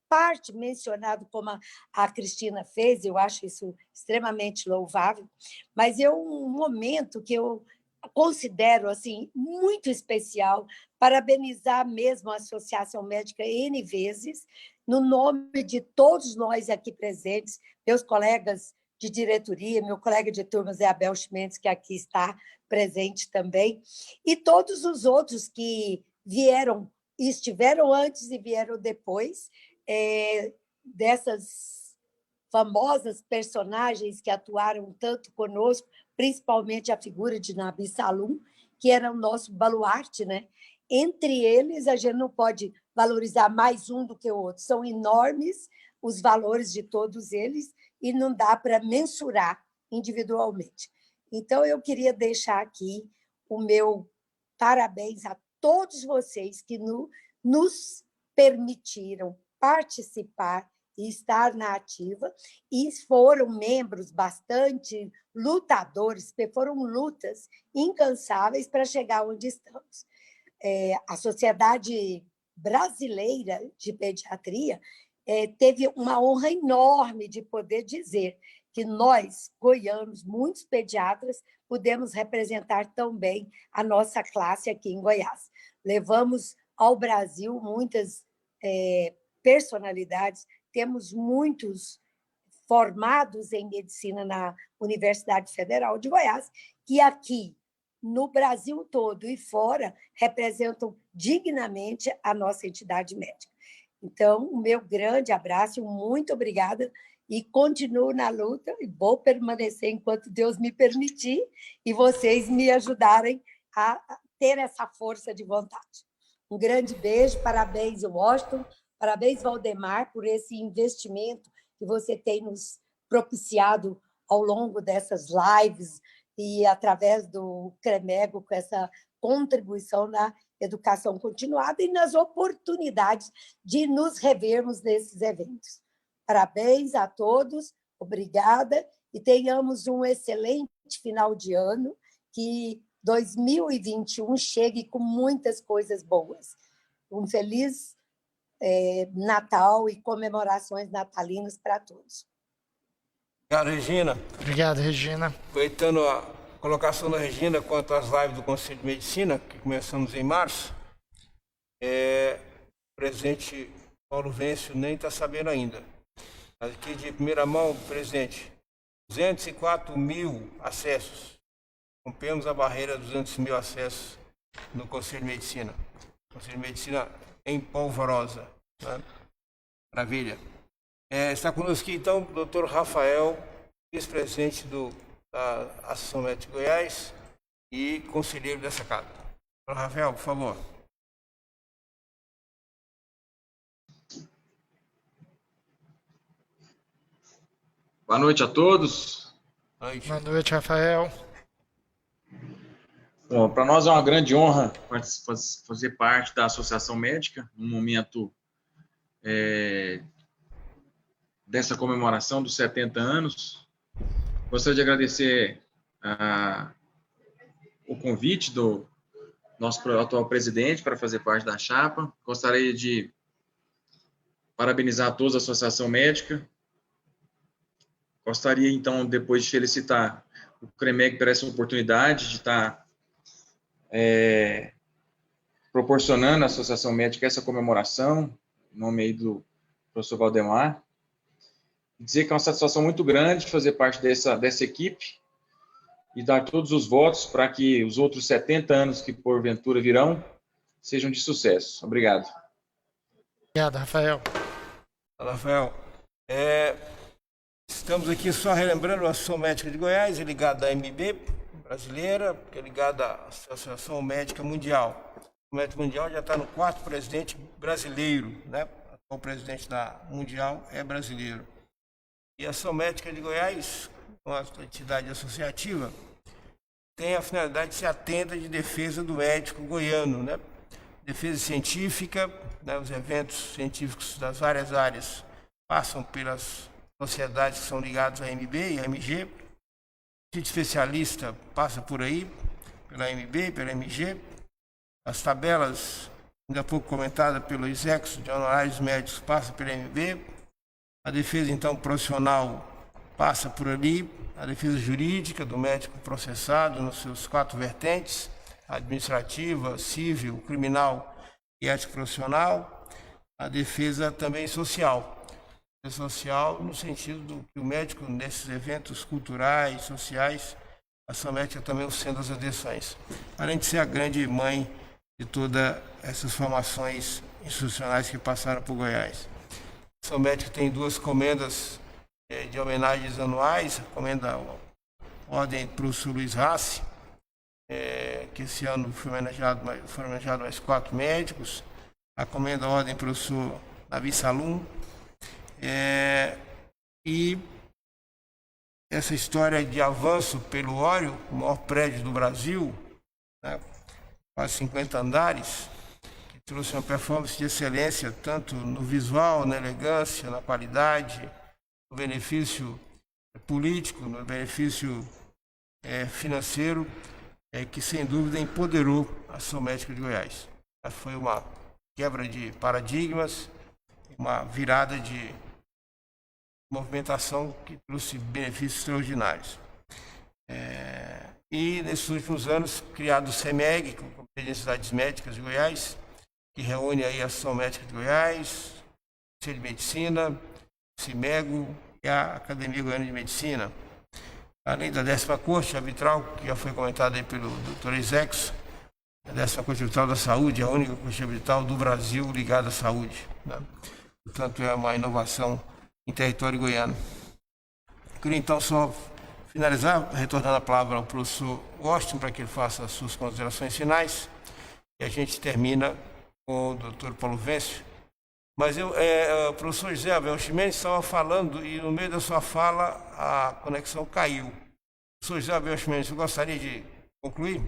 parte mencionado como a Cristina fez, eu acho isso extremamente louvável, mas é um momento que eu considero assim muito especial, parabenizar mesmo a Associação Médica N vezes, no nome de todos nós aqui presentes, meus colegas de diretoria, meu colega de turma Zé Abel Chimenez, que aqui está presente também, e todos os outros que vieram, estiveram antes e vieram depois, dessas famosas personagens que atuaram tanto conosco, principalmente a figura de Nabi Salum, que era o nosso baluarte, né? Entre eles, a gente não pode valorizar mais um do que o outro, são enormes os valores de todos eles e não dá para mensurar individualmente. Então, eu queria deixar aqui o meu parabéns a todos vocês que nos permitiram participar e estar na ativa, e foram membros bastante lutadores, porque foram lutas incansáveis para chegar onde estamos. A Sociedade Brasileira de Pediatria teve uma honra enorme de poder dizer que nós, goianos, muitos pediatras, pudemos representar tão bem a nossa classe aqui em Goiás. Levamos ao Brasil muitas personalidades, temos muitos formados em medicina na Universidade Federal de Goiás, que aqui, no Brasil todo e fora, representam dignamente a nossa entidade médica. Então, o meu grande abraço, muito obrigada, e continuo na luta, e vou permanecer enquanto Deus me permitir, e vocês me ajudarem a ter essa força de vontade. Um grande beijo, parabéns, Washington, parabéns, Valdemar, por esse investimento que você tem nos propiciado ao longo dessas lives e através do CREMEGO, com essa contribuição na educação continuada e nas oportunidades de nos revermos nesses eventos. Parabéns a todos, obrigada, e tenhamos um excelente final de ano, que 2021 chegue com muitas coisas boas. Um feliz Natal e comemorações natalinas para todos. Obrigado, Regina. Obrigado, Regina. Aproveitando a colocação da Regina quanto às lives do Conselho de Medicina, que começamos em março, o presidente Paulo Vêncio nem está sabendo ainda. Mas aqui de primeira mão, presidente, 204 mil acessos. Rompemos a barreira de 200 mil acessos no Conselho de Medicina. Conselho de Medicina em polvorosa. Né? Maravilha. Está conosco aqui, então, o doutor Rafael, vice-presidente da Associação Médica de Goiás e conselheiro dessa casa. Doutor Rafael, por favor. Boa noite a todos. Boa noite, Rafael. Bom, para nós é uma grande honra fazer parte da Associação Médica, num momento dessa comemoração dos 70 anos. Gostaria de agradecer o convite do nosso atual presidente para fazer parte da chapa. Gostaria de parabenizar a todos da Associação Médica. Gostaria, então, depois de felicitar o CREMEG por essa oportunidade de estar proporcionando à Associação Médica essa comemoração, em nome aí do professor Valdemar. Dizer que é uma satisfação muito grande fazer parte dessa equipe e dar todos os votos para que os outros 70 anos que porventura virão sejam de sucesso. Obrigado. Obrigado, Rafael. Rafael, estamos aqui só relembrando a Associação Médica de Goiás, é ligada à AMB brasileira, que é ligada à Associação Médica Mundial. O Médico Mundial já está no 4º presidente brasileiro, né? O presidente da Mundial é brasileiro. E a Associação Médica de Goiás, uma entidade associativa, tem a finalidade de ser a tenda de defesa do médico goiano, né? Defesa científica, né? Os eventos científicos das várias áreas passam pelas sociedades que são ligadas à AMB e à MG. O sítio especialista passa por aí, pela AMB, pela MG. As tabelas, ainda há pouco comentada pelo ISEX, de honorários médicos, passa pela AMB. A defesa, então, profissional passa por ali, a defesa jurídica do médico processado nos seus 4 vertentes, administrativa, civil, criminal e ético profissional, a defesa também social. Social no sentido do que o médico, nesses eventos culturais, sociais, a Associação Médica também é o centro das adesões. Além de ser a grande mãe de todas essas formações institucionais que passaram por Goiás. A Associação Médica tem 2 comendas de homenagens anuais, a comenda Ordem para o professor Luiz Rassi, que esse ano foram homenageados mais 4 médicos, a comenda Ordem para o professor Davi Salum, e essa história de avanço pelo Óleo, o maior prédio do Brasil, né, quase 50 andares, trouxe uma performance de excelência, tanto no visual, na elegância, na qualidade, no benefício político, no benefício financeiro, que sem dúvida empoderou a Associação Médica de Goiás. Foi uma quebra de paradigmas, uma virada de movimentação que trouxe benefícios extraordinários. E nesses últimos anos, criado o CEMEG, com a Comitê de Necessidades Médicas de Goiás, que reúne aí a Associação Médica de Goiás, o Conselho de Medicina, o CIMEGO e a Academia Goiana de Medicina. Além da 10ª Corte Arbitral, que já foi comentada aí pelo Dr. Exexo, a 10ª Corte Arbitral da Saúde, a única Corte Arbitral do Brasil ligada à saúde, né? Portanto, é uma inovação em território goiano. Queria então só finalizar, retornando a palavra ao professor Washington para que ele faça as suas considerações finais, e a gente termina com o doutor Paulo Vêncio. Mas o professor José Abel Ximenes estava falando e no meio da sua fala a conexão caiu. Professor José Abel Ximenes, você gostaria de concluir?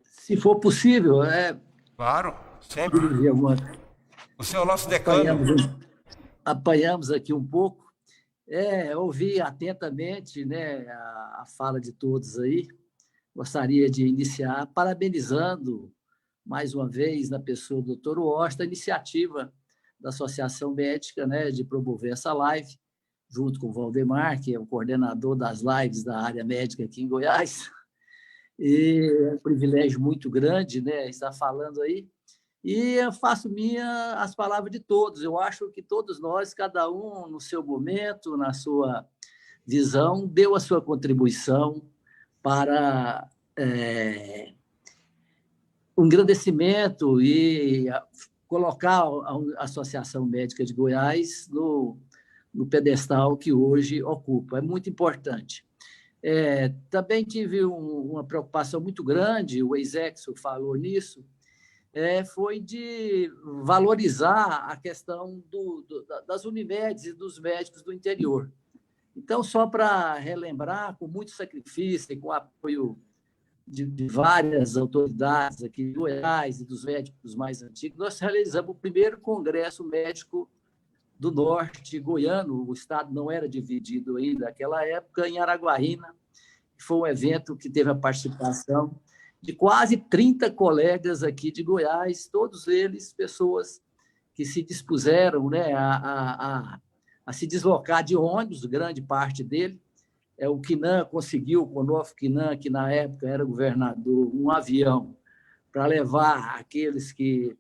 Se for possível, Claro, sempre. Você é o nosso decano. Apanhamos aqui um pouco. Ouvi atentamente, né, a fala de todos aí. Gostaria de iniciar parabenizando, mais uma vez, na pessoa do Dr. Washington, a iniciativa da Associação Médica, né, de promover essa live, junto com o Valdemar, que é o coordenador das lives da área médica aqui em Goiás. E é um privilégio muito grande, né, estar falando aí. E eu faço minha as palavras de todos. Eu acho que todos nós, cada um no seu momento, na sua visão, deu a sua contribuição para o engrandecimento e colocar a Associação Médica de Goiás no pedestal que hoje ocupa. É muito importante. Também tive uma preocupação muito grande, o Exexo falou nisso, foi de valorizar a questão das Unimedes e dos médicos do interior. Então, só para relembrar, com muito sacrifício e com apoio de várias autoridades aqui de Goiás e dos médicos mais antigos, nós realizamos o primeiro Congresso Médico do Norte goiano. O estado não era dividido ainda naquela época, em Araguaína. Foi um evento que teve a participação de quase 30 colegas aqui de Goiás, todos eles pessoas que se dispuseram, né, a se deslocar de ônibus, grande parte dele. O Quinan conseguiu, o Onofre Quinan, que na época era governador, um avião para levar aqueles que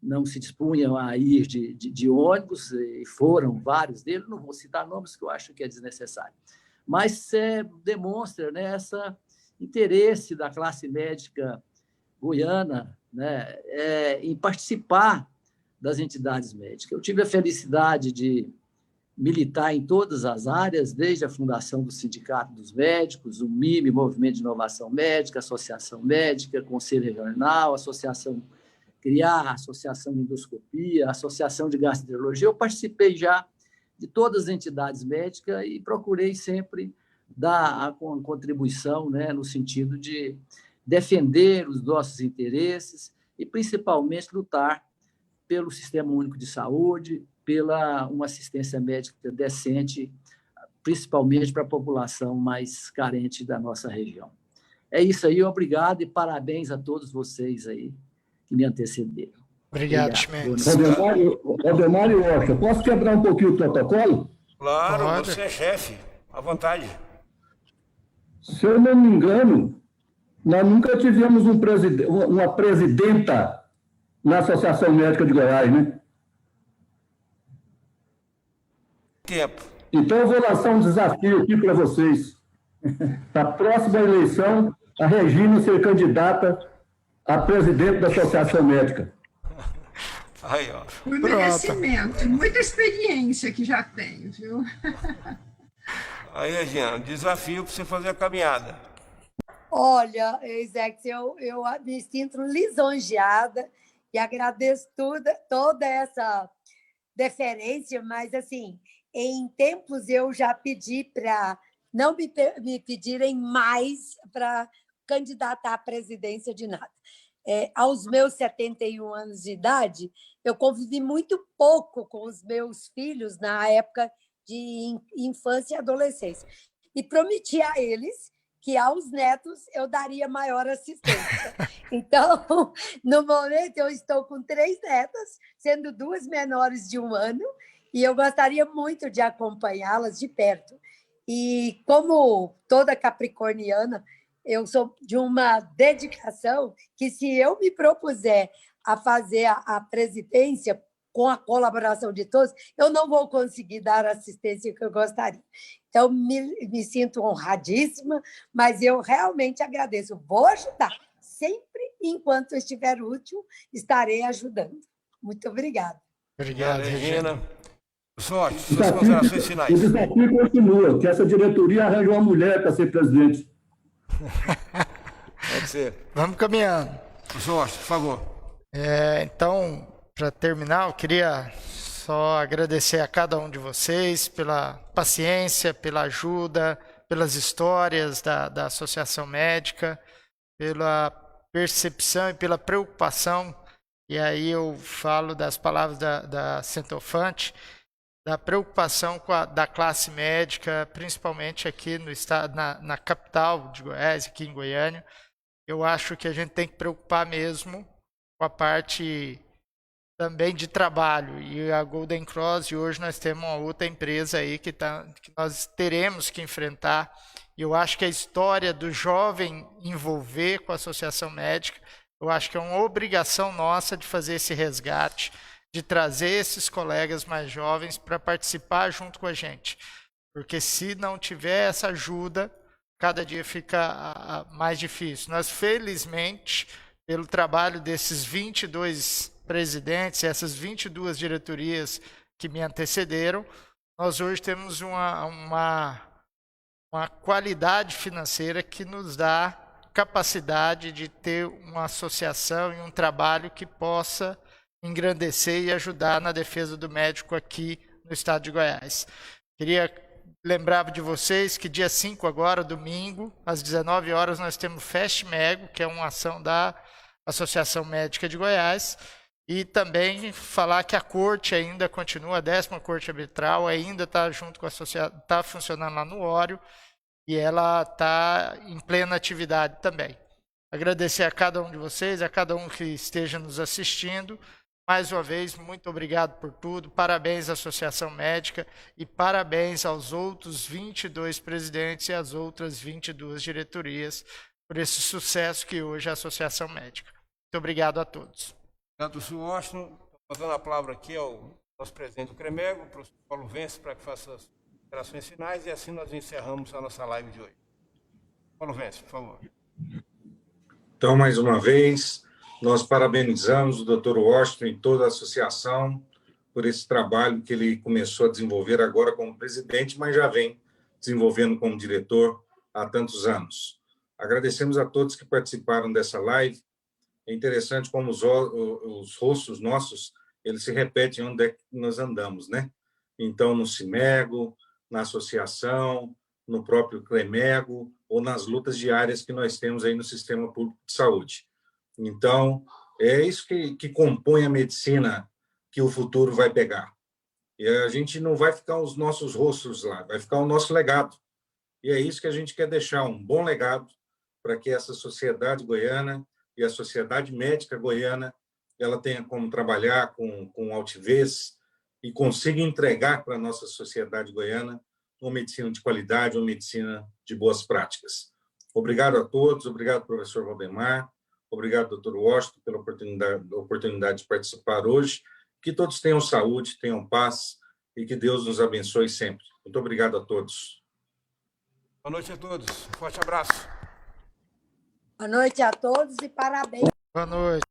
não se dispunham a ir de ônibus, e foram vários deles, não vou citar nomes, que eu acho que é desnecessário. Mas demonstra, né, esse interesse da classe médica goiana, né, em participar das entidades médicas. Eu tive a felicidade de militar em todas as áreas, desde a fundação do Sindicato dos Médicos, o MIME, Movimento de Inovação Médica, Associação Médica, Conselho Regional, criar a Associação de Endoscopia, a Associação de Gastroenterologia. Eu participei já de todas as entidades médicas e procurei sempre dar a contribuição, né, no sentido de defender os nossos interesses e, principalmente, lutar pelo Sistema Único de Saúde, pela uma assistência médica decente, principalmente para a população mais carente da nossa região. É isso aí, obrigado e parabéns a todos vocês aí que me antecederam. Obrigado, Ximenes. Valdemar e Washington, posso quebrar um pouquinho o protocolo? Claro, Pode. você é chefe, à vontade. Se eu não me engano, nós nunca tivemos uma presidenta na Associação Médica de Goiás, né? Tempo. Então, eu vou lançar um desafio aqui para vocês. Na próxima eleição, a Regina ser candidata a presidente da Associação Médica. Aí, ó. Por merecimento, muita experiência que já tenho, viu? Aí, Regina, desafio para você fazer a caminhada. Olha, Exex, eu me sinto lisonjeada e agradeço toda essa deferência, mas, assim, em tempos eu já pedi para não me pedirem mais para candidatar à presidência de nada. Aos meus 71 anos de idade, eu convivi muito pouco com os meus filhos na época de infância e adolescência. E prometi a eles que aos netos eu daria maior assistência. Então, no momento, eu estou com 3 netas, sendo 2 menores de 1 ano, e eu gostaria muito de acompanhá-las de perto. E como toda capricorniana, eu sou de uma dedicação que, se eu me propuser a fazer a presidência com a colaboração de todos, eu não vou conseguir dar a assistência que eu gostaria. Então, me sinto honradíssima, mas eu realmente agradeço. Vou ajudar. Sempre, enquanto estiver útil, estarei ajudando. Muito obrigada. Obrigado, Regina. Sorte, suas considerações finais. O desafio continua, que essa diretoria arranje uma mulher para ser presidente. Pode ser. Vamos caminhando. Sorte, por favor. Então, para terminar, eu queria só agradecer a cada um de vocês pela paciência, pela ajuda, pelas histórias da Associação Médica, pela percepção e pela preocupação. E aí eu falo das palavras da Centofante, da preocupação da classe médica, principalmente aqui no estado, na capital de Goiás, aqui em Goiânia. Eu acho que a gente tem que preocupar mesmo com a parte também de trabalho. E a Golden Cross, e hoje nós temos uma outra empresa aí que nós teremos que enfrentar. E eu acho que a história do jovem envolver com a Associação Médica, eu acho que é uma obrigação nossa de fazer esse resgate, de trazer esses colegas mais jovens para participar junto com a gente. Porque se não tiver essa ajuda, cada dia fica mais difícil. Nós, felizmente, pelo trabalho desses 22 presidentes, essas 22 diretorias que me antecederam, nós hoje temos uma qualidade financeira que nos dá capacidade de ter uma associação e um trabalho que possa engrandecer e ajudar na defesa do médico aqui no estado de Goiás. Queria lembrar de vocês que dia 5 agora, domingo, às 19 horas, nós temos Fest Mego, que é uma ação da Associação Médica de Goiás, e também falar que a corte ainda continua, a 10ª Corte Arbitral ainda está junto com a associação, está funcionando lá no Ório, e ela está em plena atividade também. Agradecer a cada um de vocês, a cada um que esteja nos assistindo. Mais uma vez, muito obrigado por tudo. Parabéns à Associação Médica e parabéns aos outros 22 presidentes e às outras 22 diretorias por esse sucesso que hoje é a Associação Médica. Muito obrigado a todos. Obrigado, professor Washington. Passando a palavra aqui ao nosso presidente do CREMEGO, o professor Paulo Vence, para que faça as considerações finais, e assim nós encerramos a nossa live de hoje. Paulo Vence, por favor. Então, mais uma vez, nós parabenizamos o Dr. Washington e toda a associação por esse trabalho que ele começou a desenvolver agora como presidente, mas já vem desenvolvendo como diretor há tantos anos. Agradecemos a todos que participaram dessa live. É interessante como os rostos nossos, eles se repetem onde é que nós andamos, né? Então, no CIMEGO, na associação, no próprio CREMEGO, ou nas lutas diárias que nós temos aí no Sistema Público de Saúde. Então, é isso que compõe a medicina que o futuro vai pegar. E a gente não vai ficar os nossos rostos lá, vai ficar o nosso legado. E é isso que a gente quer deixar, um bom legado para que essa sociedade goiana e a sociedade médica goiana ela tenha como trabalhar com altivez e consiga entregar para a nossa sociedade goiana uma medicina de qualidade, uma medicina de boas práticas. Obrigado a todos, obrigado, professor Valdemar, obrigado, doutor Washington, pela oportunidade de participar hoje. Que todos tenham saúde, tenham paz e que Deus nos abençoe sempre. Muito obrigado a todos. Boa noite a todos. Um forte abraço. Boa noite a todos e parabéns. Boa noite.